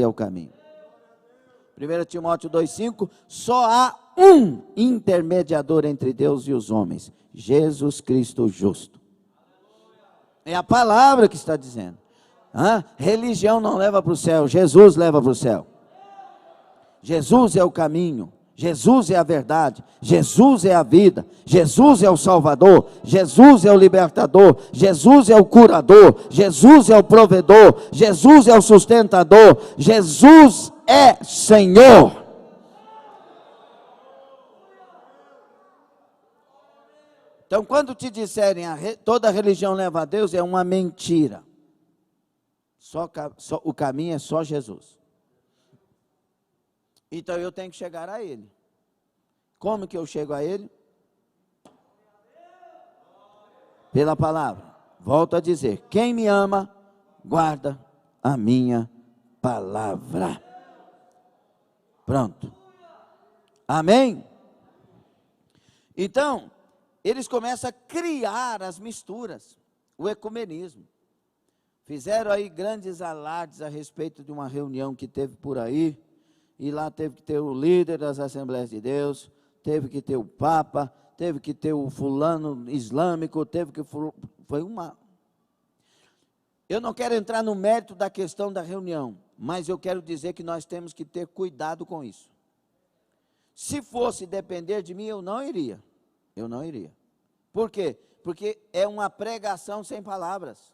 é o caminho. 1 Timóteo 2,5, só há um intermediador entre Deus e os homens, Jesus Cristo justo. É a palavra que está dizendo. Religião não leva para o céu, Jesus leva para o céu. Jesus é o caminho, Jesus é a verdade, Jesus é a vida, Jesus é o Salvador, Jesus é o libertador, Jesus é o curador, Jesus é o provedor, Jesus é o sustentador, Jesus é Senhor. Então, quando te disserem toda religião leva a Deus, é uma mentira. O caminho é só Jesus. Então eu tenho que chegar a Ele. Como que eu chego a Ele? Pela palavra. Volto a dizer, quem me ama, guarda a minha palavra. Pronto. Amém? Então, eles começam a criar as misturas, o ecumenismo. Fizeram aí grandes alardes a respeito de uma reunião que teve por aí, e lá teve que ter o líder das Assembleias de Deus, teve que ter o Papa, teve que ter o fulano islâmico, foi uma... Eu não quero entrar no mérito da questão da reunião, mas eu quero dizer que nós temos que ter cuidado com isso. Se fosse depender de mim, eu não iria. Eu não iria. Por quê? Porque é uma pregação sem palavras.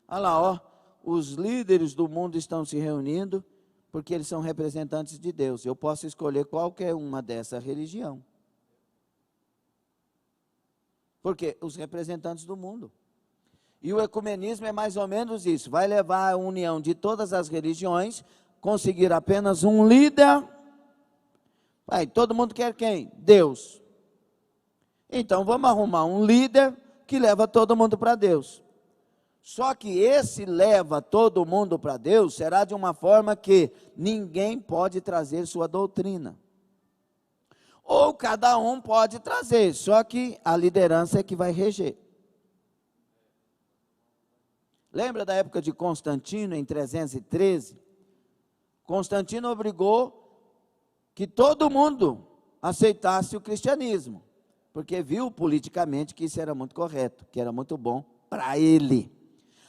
Olha lá, ó, os líderes do mundo estão se reunindo, porque eles são representantes de Deus. Eu posso escolher qualquer uma dessa religião. Porque os representantes do mundo. E o ecumenismo é mais ou menos isso. Vai levar a união de todas as religiões, conseguir apenas um líder. Aí, todo mundo quer quem? Deus. Então, vamos arrumar um líder que leva todo mundo para Deus. Só que esse leva todo mundo para Deus será de uma forma que ninguém pode trazer sua doutrina. Ou cada um pode trazer, só que a liderança é que vai reger. Lembra da época de Constantino, em 313? Constantino obrigou que todo mundo aceitasse o cristianismo, porque viu politicamente que isso era muito correto, que era muito bom para ele.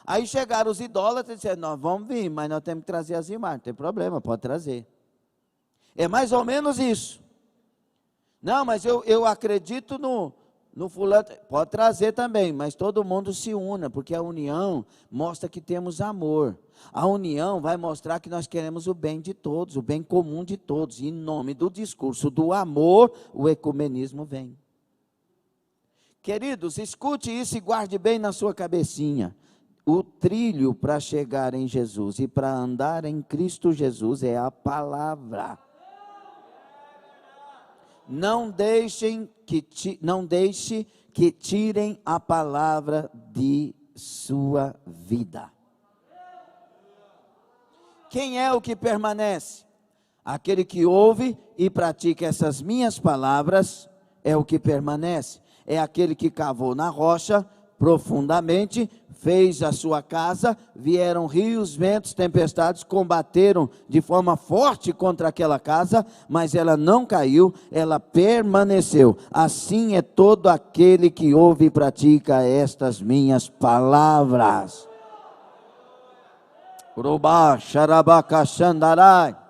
Aí chegaram os idólatras e disseram, nós vamos vir, mas nós temos que trazer as imagens. Não tem problema, pode trazer. É mais ou menos isso. Não, mas eu acredito no fulano. Pode trazer também, mas todo mundo se una, porque a união mostra que temos amor. A união vai mostrar que nós queremos o bem de todos, o bem comum de todos. E em nome do discurso do amor, o ecumenismo vem. Queridos, escute isso e guarde bem na sua cabecinha. O trilho para chegar em Jesus e para andar em Cristo Jesus é a palavra. Não deixe que tirem a palavra de sua vida. Quem é o que permanece? Aquele que ouve e pratica essas minhas palavras é o que permanece. É aquele que cavou na rocha profundamente, fez a sua casa, vieram rios, ventos, tempestades, combateram de forma forte contra aquela casa, mas ela não caiu, ela permaneceu. Assim é todo aquele que ouve e pratica estas minhas palavras. Urubá, xarabá, xandarai.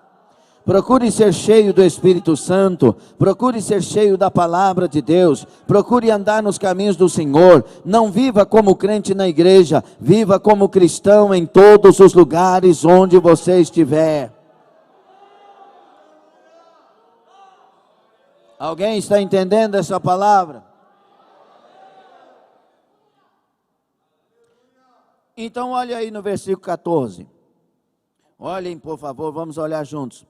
Procure ser cheio do Espírito Santo, procure ser cheio da palavra de Deus, procure andar nos caminhos do Senhor. Não viva como crente na igreja, viva como cristão em todos os lugares onde você estiver. Alguém está entendendo essa palavra? Então olha aí no versículo 14. Olhem, por favor, vamos olhar juntos.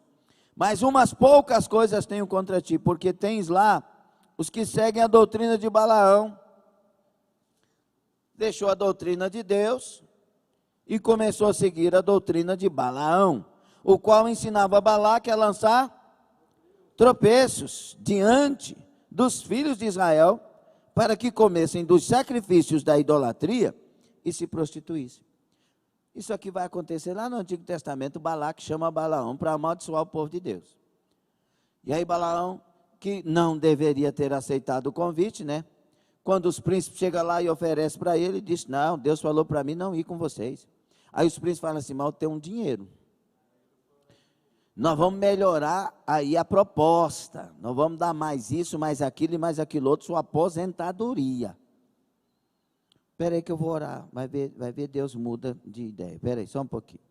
Mas umas poucas coisas tenho contra ti, porque tens lá os que seguem a doutrina de Balaão. Deixou a doutrina de Deus e começou a seguir a doutrina de Balaão, o qual ensinava Balaque a lançar tropeços diante dos filhos de Israel, para que comessem dos sacrifícios da idolatria e se prostituíssem. Isso aqui vai acontecer lá no Antigo Testamento. Balaque chama Balaão para amaldiçoar o povo de Deus. E aí Balaão, que não deveria ter aceitado o convite, né? Quando os príncipes chegam lá e oferecem para ele, ele diz, não, Deus falou para mim não ir com vocês. Aí os príncipes falam assim, mal tem um dinheiro. Nós vamos melhorar aí a proposta. Nós vamos dar mais isso, mais aquilo e mais aquilo outro, sua aposentadoria. Espera aí que eu vou orar, vai ver Deus muda de ideia. Espera aí, só um pouquinho.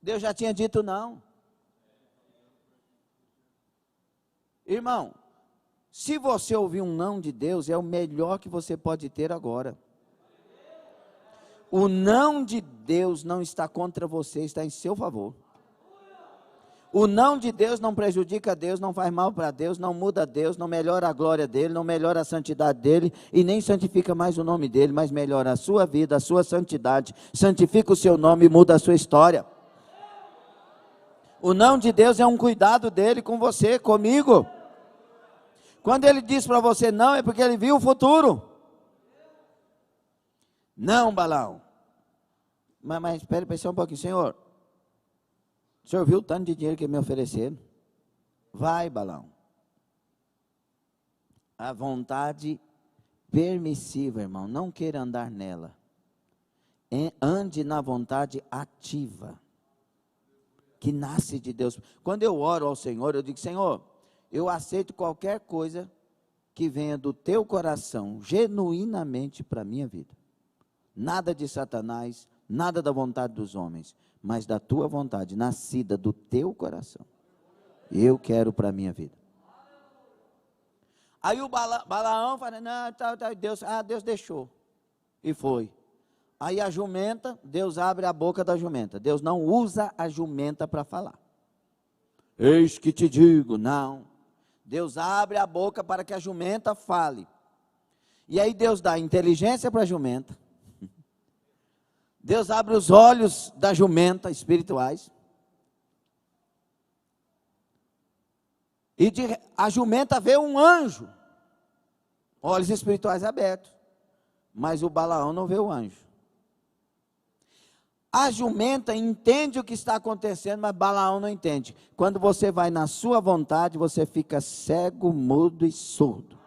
Deus já tinha dito não. Irmão, se você ouvir um não de Deus, é o melhor que você pode ter agora. O não de Deus não está contra você, está em seu favor. O não de Deus não prejudica Deus, não faz mal para Deus, não muda Deus, não melhora a glória dele, não melhora a santidade dele e nem santifica mais o nome dele, mas melhora a sua vida, a sua santidade, santifica o seu nome e muda a sua história. O não de Deus é um cuidado dele com você, comigo. Quando ele diz para você não, é porque ele viu o futuro. Não, Balaão. Mas espere um pouquinho, Senhor. O senhor viu o tanto de dinheiro que me ofereceram? Vai, Balaão. A vontade permissiva, irmão, não queira andar nela. Ande na vontade ativa, que nasce de Deus. Quando eu oro ao Senhor, eu digo, Senhor, eu aceito qualquer coisa que venha do teu coração, genuinamente para a minha vida. Nada de Satanás, nada da vontade dos homens, mas da tua vontade, nascida do teu coração. Eu quero para a minha vida. Aí o Balaão fala, não, Deus deixou. E foi. Aí a jumenta, Deus abre a boca da jumenta. Deus não usa a jumenta para falar. Eis que te digo, não. Deus abre a boca para que a jumenta fale. E aí Deus dá inteligência para a jumenta. Deus abre os olhos da jumenta espirituais. E a jumenta vê um anjo. Olhos espirituais abertos. Mas o Balaão não vê o anjo. A jumenta entende o que está acontecendo, mas Balaão não entende. Quando você vai na sua vontade, você fica cego, mudo e surdo.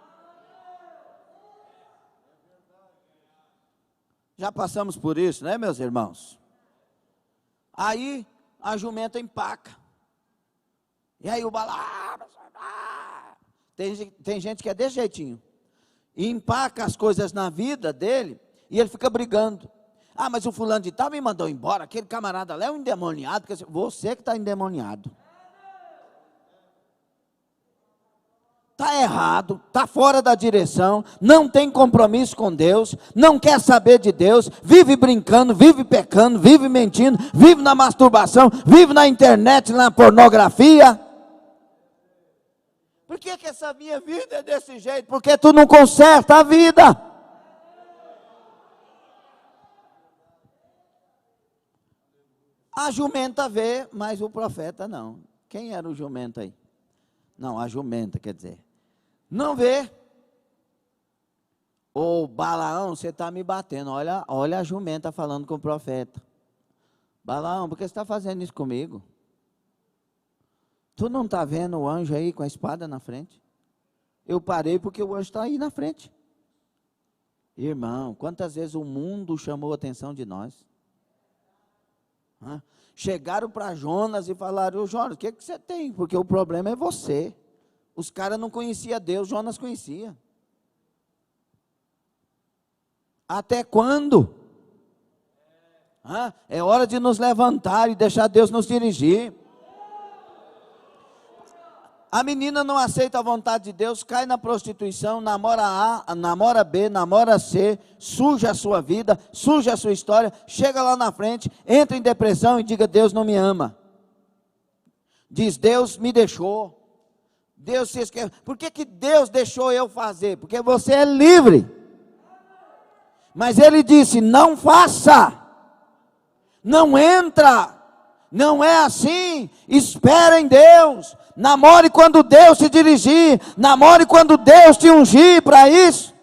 Já passamos por isso, né, meus irmãos? Aí a jumenta empaca. E aí o Balaão, tem gente que é desse jeitinho. E empaca as coisas na vida dele e ele fica brigando. Ah, mas o fulano de tal me mandou embora, aquele camarada lá é um endemoniado. Você que está endemoniado. Está errado, está fora da direção, não tem compromisso com Deus, não quer saber de Deus, vive brincando, vive pecando, vive mentindo, vive na masturbação, vive na internet, na pornografia. Por que essa minha vida é desse jeito? Porque tu não conserta a vida. A jumenta vê, mas o profeta não. Quem era o jumento aí? Não, a jumenta, quer dizer. Não vê. Ô Balaão, você está me batendo. Olha a jumenta falando com o profeta. Balaão, por que você está fazendo isso comigo? Tu não está vendo o anjo aí com a espada na frente? Eu parei porque o anjo está aí na frente. Irmão, quantas vezes o mundo chamou a atenção de nós? Chegaram para Jonas e falaram, Jonas, o que você tem? Porque o problema é você. Os caras não conheciam Deus, Jonas conhecia. Até quando? É hora de nos levantar e deixar Deus nos dirigir. A menina não aceita a vontade de Deus, cai na prostituição, namora A, namora B, namora C, suja a sua vida, suja a sua história, chega lá na frente, entra em depressão e diga, Deus não me ama. Diz, Deus me deixou. Deus se esqueceu. Por que Deus deixou eu fazer? Porque você é livre. Mas Ele disse, não faça. Não entra. Não é assim. Espera em Deus. Namore quando Deus te dirigir. Namore quando Deus te ungir para isso.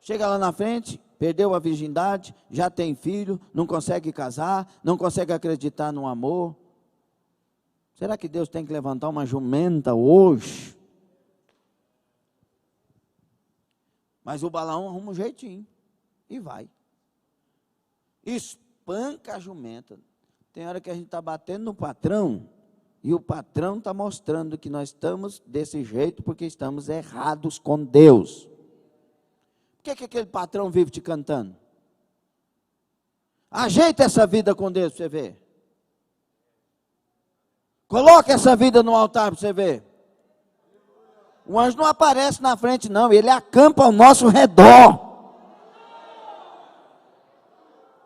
Chega lá na frente, perdeu a virgindade, já tem filho, não consegue casar, não consegue acreditar no amor. Será que Deus tem que levantar uma jumenta hoje? Mas o Balaão arruma um jeitinho e vai. Espanca a jumenta. Tem hora que a gente está batendo no patrão e o patrão está mostrando que nós estamos desse jeito porque estamos errados com Deus. Por que aquele patrão vive te cantando? Ajeita essa vida com Deus para você ver. Coloque essa vida no altar para você ver. O anjo não aparece na frente não, ele acampa ao nosso redor.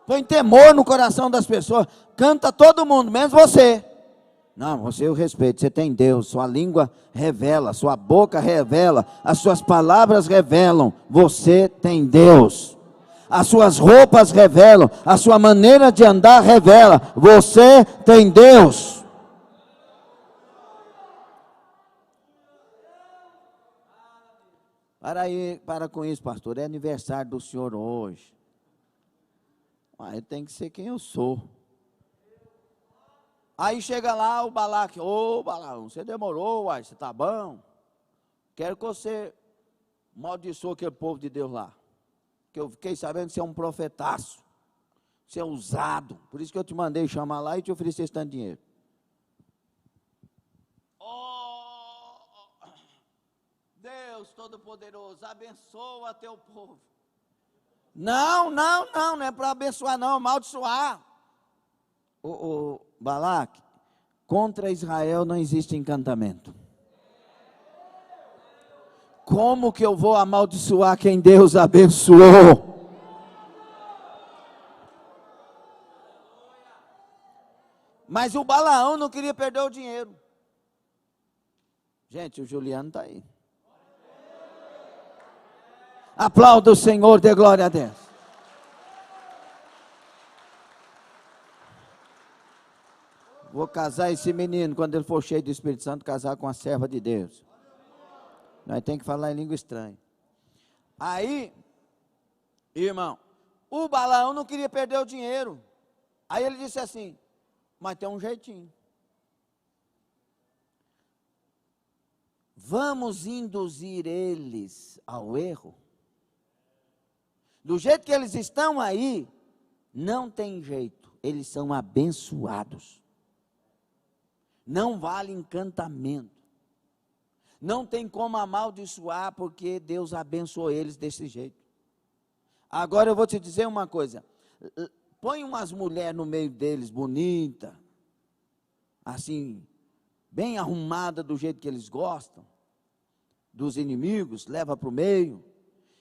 Põe temor no coração das pessoas. Canta todo mundo, menos você. Não, você eu respeito, você tem Deus, sua língua revela, sua boca revela, as suas palavras revelam, você tem Deus. As suas roupas revelam, a sua maneira de andar revela, você tem Deus. Para com isso, pastor, é aniversário do senhor hoje. Eu tenho que ser quem eu sou. Aí chega lá o Balaque, ô Balaão, você demorou, uai, você está bom? Quero que você amaldiçoe aquele povo de Deus lá. Que eu fiquei sabendo que você é um profetaço, você é usado, por isso que eu te mandei chamar lá e te oferecer esse tanto de dinheiro. Oh, Deus Todo-Poderoso, abençoa teu povo. Não é para abençoar não, amaldiçoar. O Balaque, contra Israel não existe encantamento. Como que eu vou amaldiçoar quem Deus abençoou? Mas o Balaão não queria perder o dinheiro. Gente, o Juliano está aí. Aplauda o Senhor, dê glória a Deus. Vou casar esse menino, quando ele for cheio do Espírito Santo, casar com a serva de Deus. Nós temos que falar em língua estranha. Aí, irmão, o Balaão não queria perder o dinheiro. Aí ele disse assim, mas tem um jeitinho. Vamos induzir eles ao erro. Do jeito que eles estão aí, não tem jeito. Eles são abençoados. Não vale encantamento. Não tem como amaldiçoar, porque Deus abençoou eles desse jeito. Agora eu vou te dizer uma coisa. Põe umas mulheres no meio deles, bonita, assim, bem arrumada do jeito que eles gostam, dos inimigos, leva para o meio,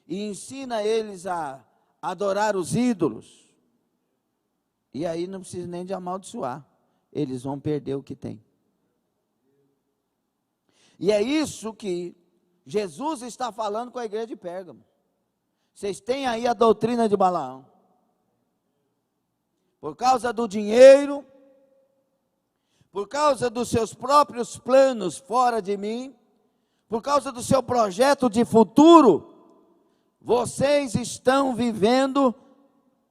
e ensina eles a adorar os ídolos. E aí não precisa nem de amaldiçoar. Eles vão perder o que tem. E é isso que Jesus está falando com a igreja de Pérgamo. Vocês têm aí a doutrina de Balaão. Por causa do dinheiro, por causa dos seus próprios planos fora de mim, por causa do seu projeto de futuro, vocês estão vivendo,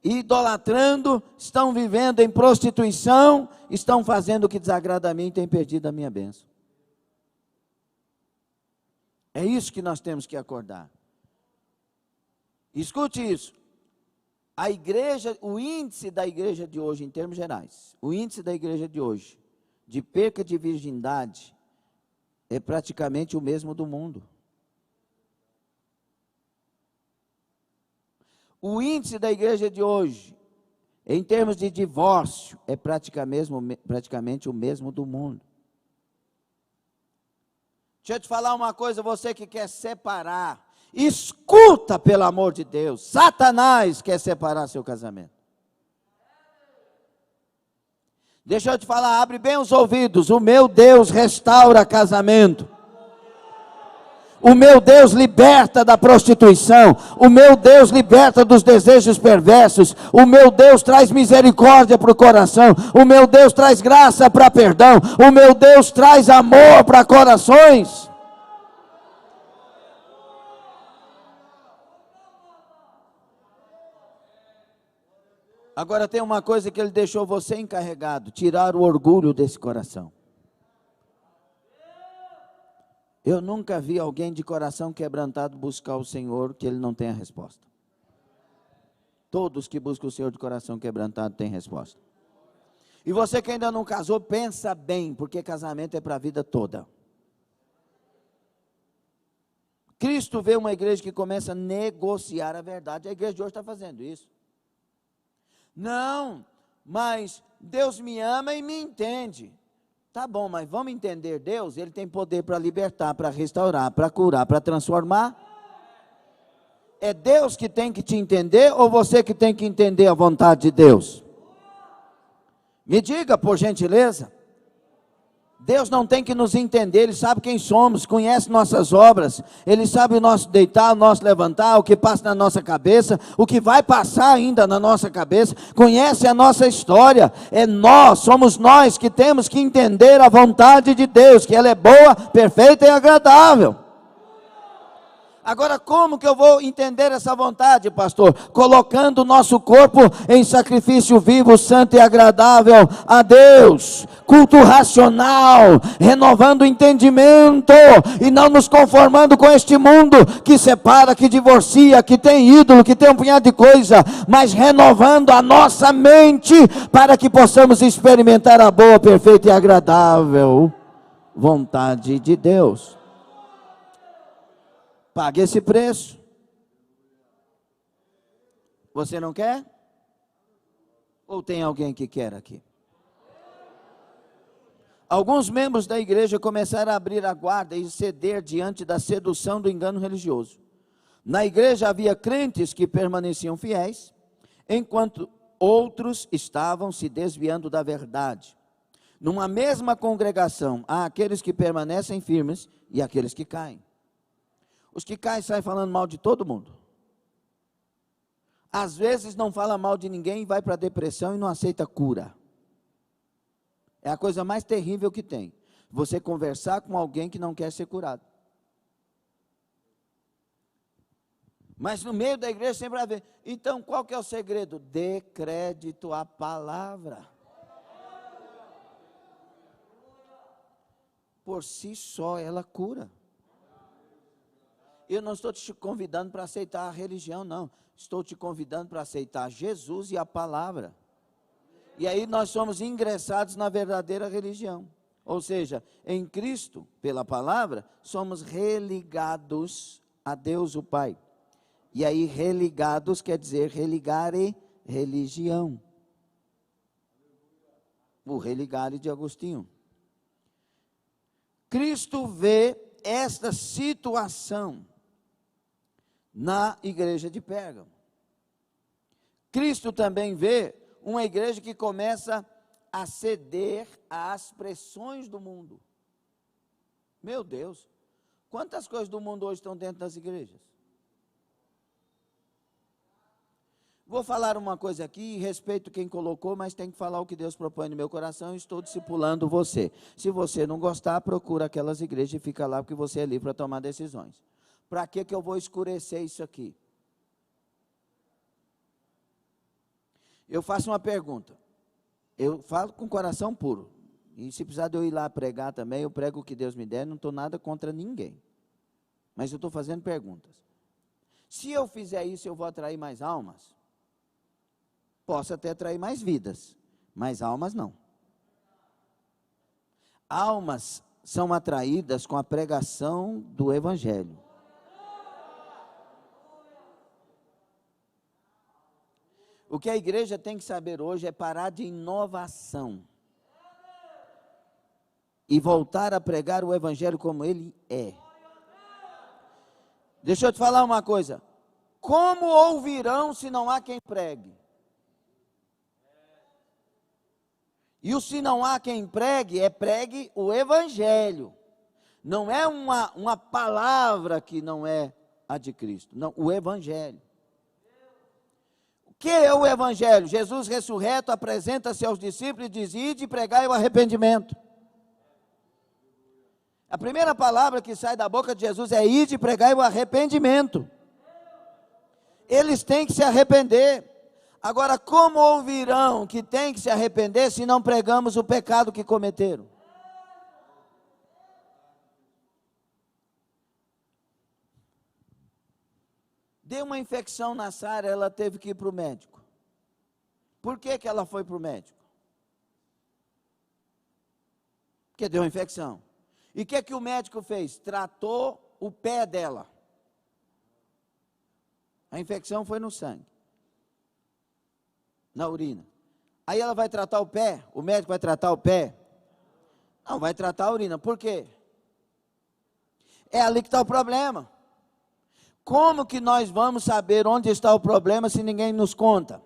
idolatrando, estão vivendo em prostituição, estão fazendo o que desagrada a mim e têm perdido a minha bênção. É isso que nós temos que acordar. Escute isso. A igreja, o índice da igreja de hoje, em termos gerais, o índice da igreja de hoje, de perca de virgindade, é praticamente o mesmo do mundo. O índice da igreja de hoje, em termos de divórcio, é praticamente o mesmo do mundo. Deixa eu te falar uma coisa, você que quer separar, escuta pelo amor de Deus, Satanás quer separar seu casamento. Deixa eu te falar, abre bem os ouvidos, o meu Deus restaura casamento. O meu Deus liberta da prostituição, o meu Deus liberta dos desejos perversos, o meu Deus traz misericórdia para o coração, o meu Deus traz graça para perdão, o meu Deus traz amor para corações. Agora tem uma coisa que ele deixou você encarregado, tirar o orgulho desse coração. Eu nunca vi alguém de coração quebrantado buscar o Senhor que ele não tenha resposta. Todos que buscam o Senhor de coração quebrantado têm resposta. E você que ainda não casou, pensa bem, porque casamento é para a vida toda. Cristo vê uma igreja que começa a negociar a verdade. A igreja de hoje está fazendo isso. Não, mas Deus me ama e me entende. Tá bom, mas vamos entender Deus? Ele tem poder para libertar, para restaurar, para curar, para transformar. É Deus que tem que te entender ou você que tem que entender a vontade de Deus? Me diga, por gentileza. Deus não tem que nos entender, Ele sabe quem somos, conhece nossas obras, Ele sabe o nosso deitar, o nosso levantar, o que passa na nossa cabeça, o que vai passar ainda na nossa cabeça, conhece a nossa história. Somos nós que temos que entender a vontade de Deus, que ela é boa, perfeita e agradável. Agora, como que eu vou entender essa vontade, pastor? Colocando o nosso corpo em sacrifício vivo, santo e agradável a Deus. Culto racional, renovando o entendimento e não nos conformando com este mundo que separa, que divorcia, que tem ídolo, que tem um punhado de coisa, mas renovando a nossa mente para que possamos experimentar a boa, perfeita e agradável vontade de Deus. Pague esse preço. Você não quer? Ou tem alguém que quer aqui? Alguns membros da igreja começaram a abrir a guarda e ceder diante da sedução do engano religioso. Na igreja havia crentes que permaneciam fiéis, enquanto outros estavam se desviando da verdade. Numa mesma congregação, há aqueles que permanecem firmes e aqueles que caem. Os que caem saem falando mal de todo mundo. Às vezes não fala mal de ninguém e vai para a depressão e não aceita cura. É a coisa mais terrível que tem. Você conversar com alguém que não quer ser curado. Mas no meio da igreja sempre vai ver. Então qual que é o segredo? Dê crédito à palavra. Por si só ela cura. Eu não estou te convidando para aceitar a religião, não. Estou te convidando para aceitar Jesus e a palavra. E aí nós somos ingressados na verdadeira religião. Ou seja, em Cristo, pela palavra, somos religados a Deus o Pai. E aí religados quer dizer religare religião. O religare de Agostinho. Cristo vê esta situação na igreja de Pérgamo. Cristo também vê uma igreja que começa a ceder às pressões do mundo. Meu Deus, quantas coisas do mundo hoje estão dentro das igrejas? Vou falar uma coisa aqui, respeito quem colocou, mas tem que falar o que Deus propõe no meu coração, e estou discipulando você. Se você não gostar, procura aquelas igrejas e fica lá, porque você é livre para tomar decisões. Para que eu vou escurecer isso aqui? Eu faço uma pergunta. Eu falo com o coração puro. E se precisar de eu ir lá pregar também, eu prego o que Deus me der, não estou nada contra ninguém. Mas eu estou fazendo perguntas. Se eu fizer isso, eu vou atrair mais almas? Posso até atrair mais vidas, mas almas não. Almas são atraídas com a pregação do Evangelho. O que a igreja tem que saber hoje é parar de inovação e voltar a pregar o Evangelho como ele é. Deixa eu te falar uma coisa. Como ouvirão se não há quem pregue? E o se não há quem pregue, pregue o Evangelho. Não é uma palavra que não é a de Cristo. Não, o Evangelho. O que é o Evangelho? Jesus ressurreto apresenta-se aos discípulos e diz: ide e pregai o arrependimento. A primeira palavra que sai da boca de Jesus é: ide e pregai o arrependimento. Eles têm que se arrepender. Agora, como ouvirão que tem que se arrepender se não pregamos o pecado que cometeram? Deu uma infecção na Sara, ela teve que ir para o médico. Por que ela foi para o médico? Porque deu uma infecção. E o que o médico fez? Tratou o pé dela. A infecção foi no sangue, na urina. Aí ela vai tratar o pé? O médico vai tratar o pé? Não, vai tratar a urina. Por quê? É ali que está o problema. Como que nós vamos saber onde está o problema se ninguém nos conta?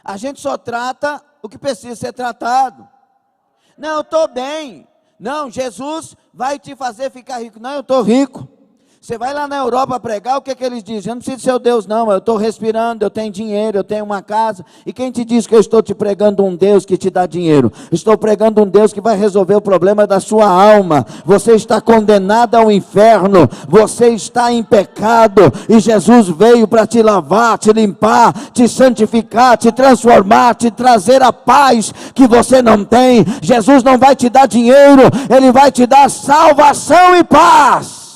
A gente só trata o que precisa ser tratado. Não, eu estou bem. Não, Jesus vai te fazer ficar rico. Não, eu estou rico. Você vai lá na Europa pregar, o que eles dizem? Eu não preciso de seu Deus não, eu estou respirando, eu tenho dinheiro, eu tenho uma casa. E quem te diz que eu estou te pregando um Deus que te dá dinheiro? Estou pregando um Deus que vai resolver o problema da sua alma. Você está condenado ao inferno, você está em pecado, e Jesus veio para te lavar, te limpar, te santificar, te transformar, te trazer a paz que você não tem. Jesus não vai te dar dinheiro, Ele vai te dar salvação e paz.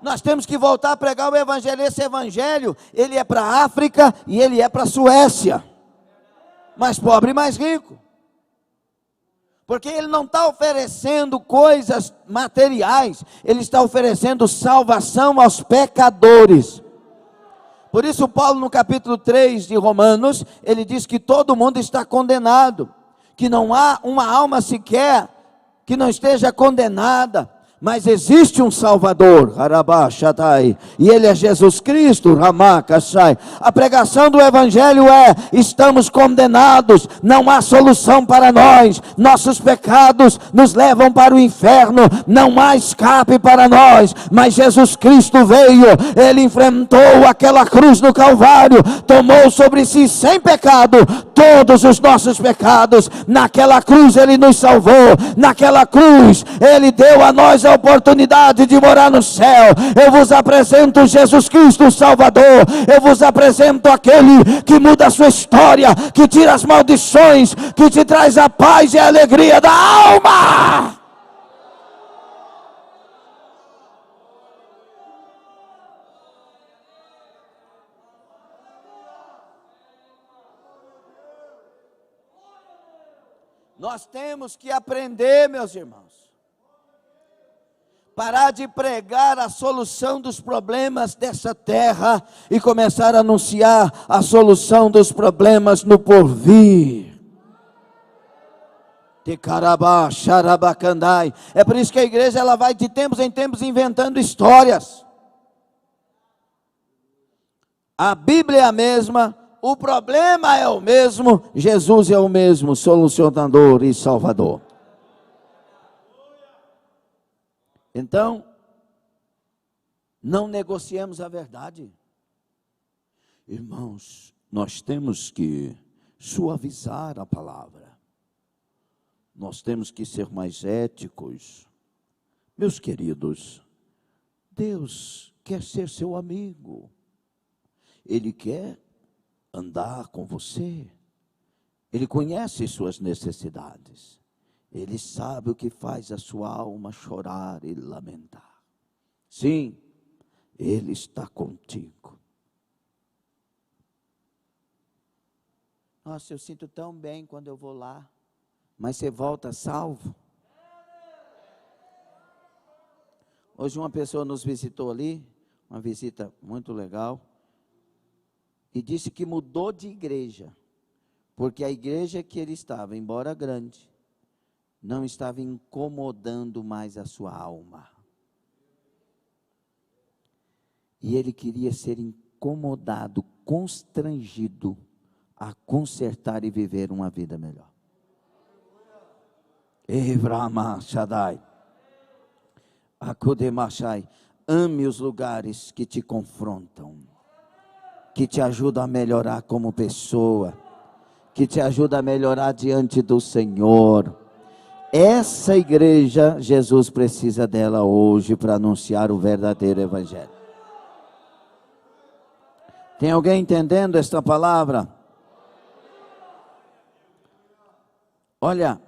Nós temos que voltar a pregar o evangelho. Esse evangelho, ele é para a África e ele é para a Suécia. Mais pobre e mais rico. Porque ele não está oferecendo coisas materiais, ele está oferecendo salvação aos pecadores. Por isso Paulo no capítulo 3 de Romanos, ele diz que todo mundo está condenado. Que não há uma alma sequer que não esteja condenada. Mas existe um Salvador, e Ele é Jesus Cristo. A pregação do Evangelho é: estamos condenados, não há solução para nós, nossos pecados nos levam para o inferno, não há escape para nós, mas Jesus Cristo veio, Ele enfrentou aquela cruz no Calvário, tomou sobre si sem pecado todos os nossos pecados. Naquela cruz Ele nos salvou, naquela cruz Ele deu a nós a oportunidade de morar no céu. Eu vos apresento Jesus Cristo, o Salvador. Eu vos apresento aquele que muda a sua história, que tira as maldições, que te traz a paz e a alegria da alma. Nós temos que aprender, meus irmãos, parar de pregar a solução dos problemas dessa terra e começar a anunciar a solução dos problemas no porvir. É por isso que a igreja ela vai de tempos em tempos inventando histórias. A Bíblia é a mesma, o problema é o mesmo, Jesus é o mesmo, solucionador e salvador. Então, não negociemos a verdade. Irmãos, nós temos que suavizar a palavra. Nós temos que ser mais éticos. Meus queridos, Deus quer ser seu amigo. Ele quer andar com você. Ele conhece suas necessidades. Ele sabe o que faz a sua alma chorar e lamentar. Sim, Ele está contigo. Nossa, eu sinto tão bem quando eu vou lá. Mas você volta salvo? Hoje uma pessoa nos visitou ali, uma visita muito legal, e disse que mudou de igreja, porque a igreja que ele estava, embora grande, não estava incomodando mais a sua alma. E ele queria ser incomodado, constrangido a consertar e viver uma vida melhor. Evrama Shaddai, Akudemashai, ame os lugares que te confrontam, que te ajudam a melhorar como pessoa, que te ajudam a melhorar diante do Senhor. Essa igreja, Jesus precisa dela hoje para anunciar o verdadeiro evangelho. Tem alguém entendendo esta palavra? Olha,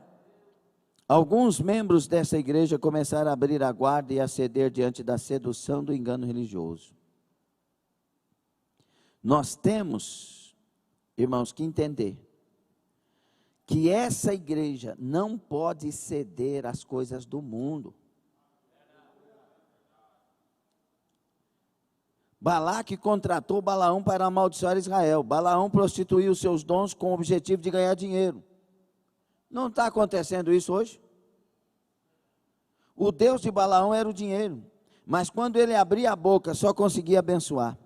alguns membros dessa igreja começaram a abrir a guarda e a ceder diante da sedução do engano religioso. Nós temos, irmãos, que entender que essa igreja não pode ceder às coisas do mundo. Balaque contratou Balaão para amaldiçoar Israel. Balaão prostituiu seus dons com o objetivo de ganhar dinheiro. Não está acontecendo isso hoje? O Deus de Balaão era o dinheiro, mas quando ele abria a boca, só conseguia abençoar.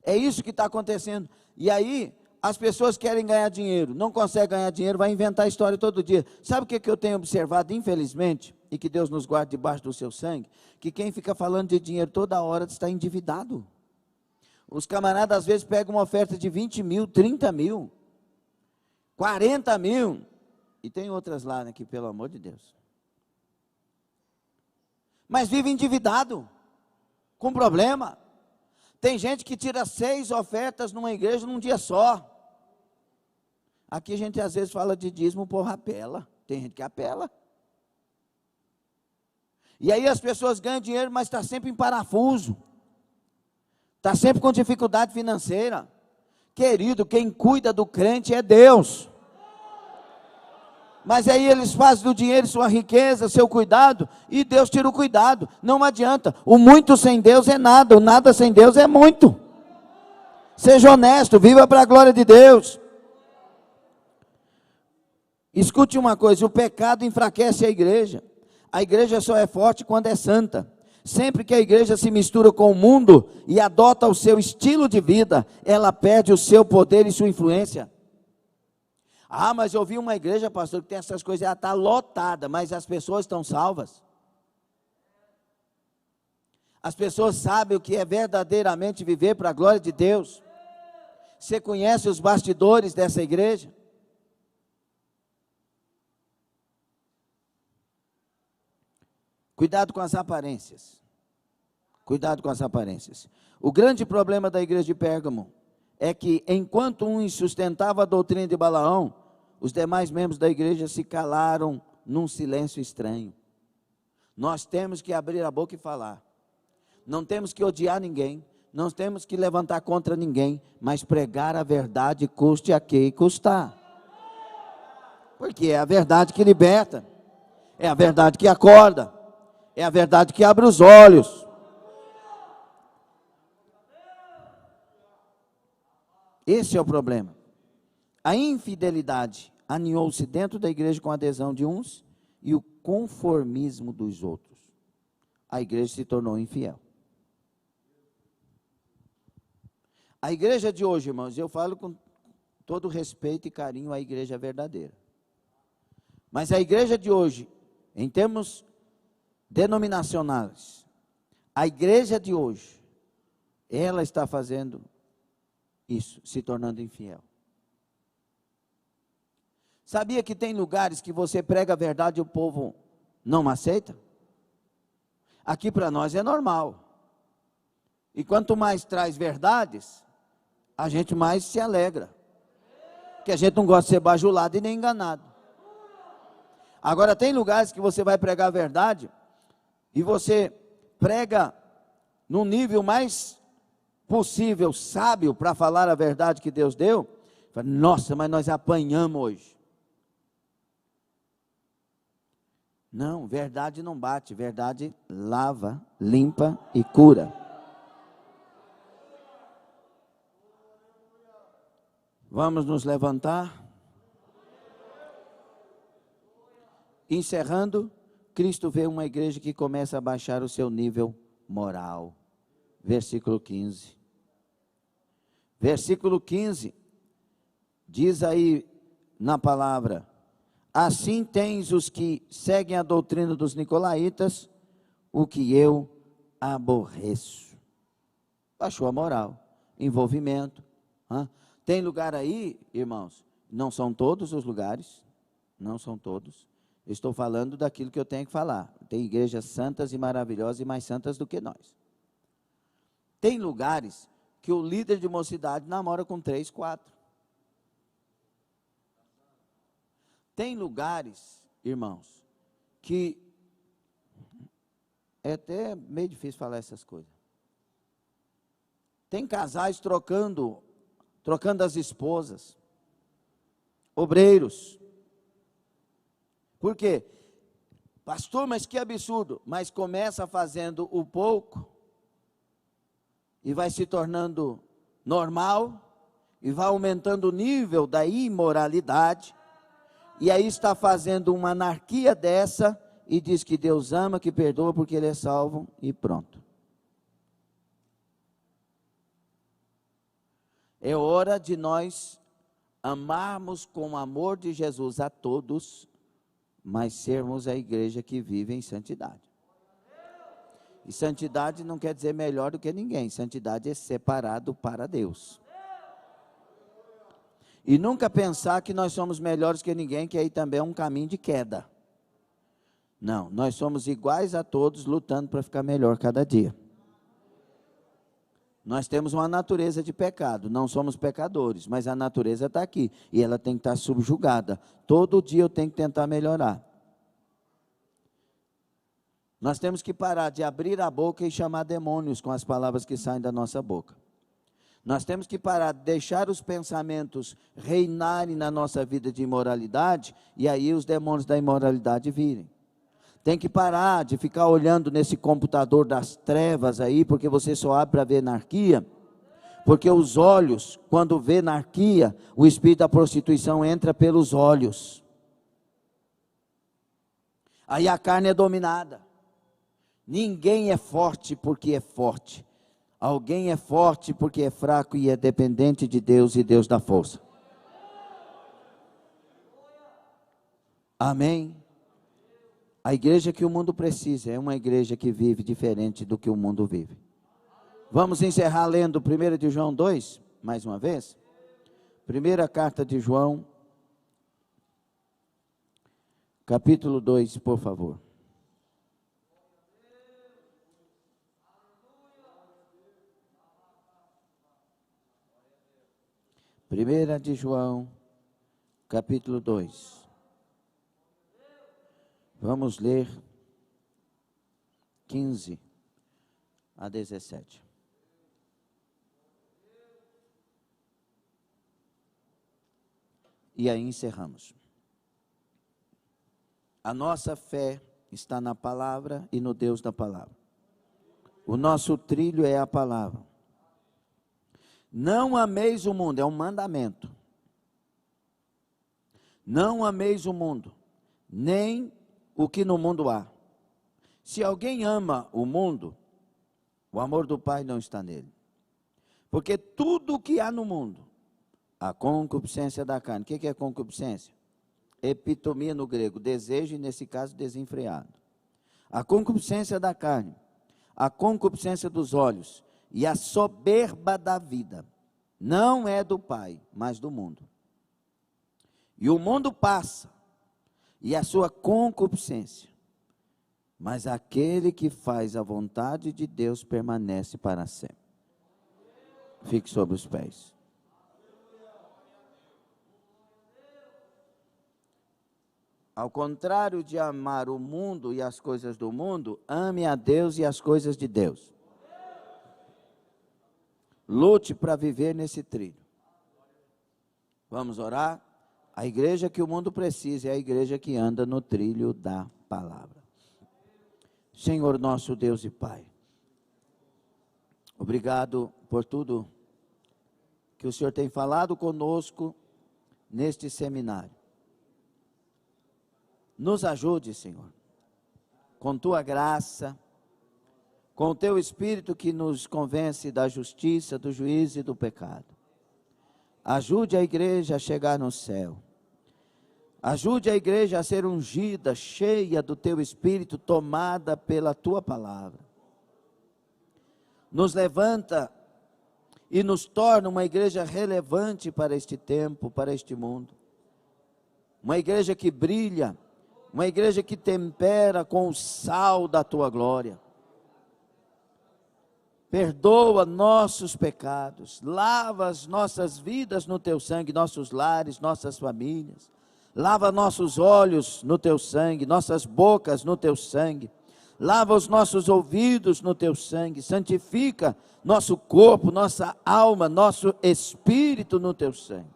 É isso que está acontecendo. E aí, as pessoas querem ganhar dinheiro, não conseguem ganhar dinheiro, vai inventar história todo dia. Sabe o que eu tenho observado, infelizmente, e que Deus nos guarde debaixo do seu sangue? Que quem fica falando de dinheiro toda hora está endividado. Os camaradas às vezes pegam uma oferta de 20 mil, 30 mil, 40 mil, e tem outras lá, né, que pelo amor de Deus. Mas vive endividado, com problema. Tem gente que tira 6 ofertas numa igreja num dia só. Aqui a gente às vezes fala de dízimo, o povo apela. Tem gente que apela. E aí as pessoas ganham dinheiro, mas está sempre em parafuso. Está sempre com dificuldade financeira. Querido, quem cuida do crente é Deus. Mas aí eles fazem do dinheiro sua riqueza, seu cuidado, e Deus tira o cuidado. Não adianta. O muito sem Deus é nada, o nada sem Deus é muito. Seja honesto, viva para a glória de Deus. Escute uma coisa, o pecado enfraquece a igreja. A igreja só é forte quando é santa. Sempre que a igreja se mistura com o mundo e adota o seu estilo de vida, ela perde o seu poder e sua influência. Ah, mas eu vi uma igreja, pastor, que tem essas coisas, ela está lotada, mas as pessoas estão salvas. As pessoas sabem o que é verdadeiramente viver para a glória de Deus. Você conhece os bastidores dessa igreja? Cuidado com as aparências. Cuidado com as aparências. O grande problema da igreja de Pérgamo é que, enquanto uns sustentavam a doutrina de Balaão, os demais membros da igreja se calaram num silêncio estranho. Nós temos que abrir a boca e falar. Não temos que odiar ninguém, não temos que levantar contra ninguém, mas pregar a verdade custe a que custar. Porque é a verdade que liberta, é a verdade que acorda, é a verdade que abre os olhos. Esse é o problema. A infidelidade aninhou-se dentro da igreja com a adesão de uns e o conformismo dos outros. A igreja se tornou infiel. A igreja de hoje, irmãos, eu falo com todo respeito e carinho à igreja verdadeira. Mas a igreja de hoje, em termos denominacionais, a igreja de hoje, ela está fazendo isso, se tornando infiel. Sabia que tem lugares que você prega a verdade e o povo não aceita? Aqui para nós é normal. E quanto mais traz verdades, a gente mais se alegra. Porque a gente não gosta de ser bajulado e nem enganado. Agora tem lugares que você vai pregar a verdade e você prega num nível mais possível, sábio, para falar a verdade que Deus deu. Nossa, mas nós apanhamos hoje. Não, verdade não bate, verdade lava, limpa e cura. Vamos nos levantar. Encerrando, Cristo vê uma igreja que começa a baixar o seu nível moral. Versículo 15. Versículo 15, diz aí na palavra: assim tens os que seguem a doutrina dos nicolaítas, o que eu aborreço. Baixou a moral, envolvimento. Tem lugar aí, irmãos, não são todos os lugares, não são todos. Estou falando daquilo que eu tenho que falar. Tem igrejas santas e maravilhosas e mais santas do que nós. Tem lugares que o líder de mocidade namora com 3, 4. Tem lugares, irmãos, que é até meio difícil falar essas coisas. Tem casais trocando as esposas, obreiros. Por quê? Pastor, mas que absurdo. Mas começa fazendo o pouco e vai se tornando normal e vai aumentando o nível da imoralidade. e aí está fazendo uma anarquia dessa, e diz que Deus ama, que perdoa porque Ele é salvo, e pronto. É hora de nós amarmos com o amor de Jesus a todos, mas sermos a igreja que vive em santidade. E santidade não quer dizer melhor do que ninguém, santidade é separado para Deus. E nunca pensar que nós somos melhores que ninguém, que aí também é um caminho de queda. Não, nós somos iguais a todos, lutando para ficar melhor cada dia. Nós temos uma natureza de pecado, não somos pecadores, mas a natureza está aqui, e ela tem que estar subjugada. Todo dia eu tenho que tentar melhorar. Nós temos que parar de abrir a boca e chamar demônios com as palavras que saem da nossa boca. Nós temos que parar de deixar os pensamentos reinarem na nossa vida de imoralidade, e aí os demônios da imoralidade virem. Tem que parar de ficar olhando nesse computador das trevas aí, porque você só abre para ver anarquia, porque os olhos, quando vê anarquia, o espírito da prostituição entra pelos olhos. Aí a carne é dominada. Ninguém é forte porque é forte. Alguém é forte porque é fraco e é dependente de Deus, e Deus dá força. Amém? A igreja que o mundo precisa é uma igreja que vive diferente do que o mundo vive. Vamos encerrar lendo 1 de João 2, mais uma vez. Primeira carta de João, capítulo 2, por favor. Primeira de João, capítulo 2. Vamos ler 15 a 17. E aí encerramos. A nossa fé está na palavra e no Deus da palavra. O nosso trilho é a palavra. Não ameis o mundo, é um mandamento. Não ameis o mundo, nem o que no mundo há. Se alguém ama o mundo, o amor do Pai não está nele. Porque tudo o que há no mundo, a concupiscência da carne. O que é concupiscência? Epitomia no grego, desejo, e nesse caso desenfreado. A concupiscência da carne, a concupiscência dos olhos e a soberba da vida, não é do Pai, mas do mundo. E o mundo passa, e a sua concupiscência, mas aquele que faz a vontade de Deus permanece para sempre. Fique sobre os pés. Ao contrário de amar o mundo e as coisas do mundo, ame a Deus e as coisas de Deus. Lute para viver nesse trilho. Vamos orar? A igreja que o mundo precisa é a igreja que anda no trilho da palavra. Senhor nosso Deus e Pai, obrigado por tudo que o Senhor tem falado conosco neste seminário. Nos ajude, Senhor, com Tua graça, com o Teu Espírito que nos convence da justiça, do juízo e do pecado. Ajude a igreja a chegar no céu. Ajude a igreja a ser ungida, cheia do Teu Espírito, tomada pela Tua palavra. Nos levanta e nos torna uma igreja relevante para este tempo, para este mundo. Uma igreja que brilha, uma igreja que tempera com o sal da Tua glória. Perdoa nossos pecados, lava as nossas vidas no Teu sangue, nossos lares, nossas famílias. Lava nossos olhos no Teu sangue, nossas bocas no Teu sangue. Lava os nossos ouvidos no Teu sangue. Santifica nosso corpo, nossa alma, nosso espírito no Teu sangue.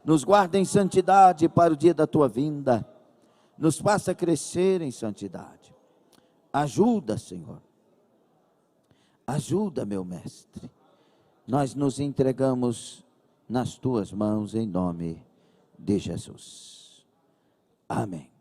Nos guarda em santidade para o dia da Tua vinda. Nos faça crescer em santidade. Ajuda, Senhor. Ajuda, meu mestre. Nós nos entregamos nas Tuas mãos em nome de Jesus. Amém.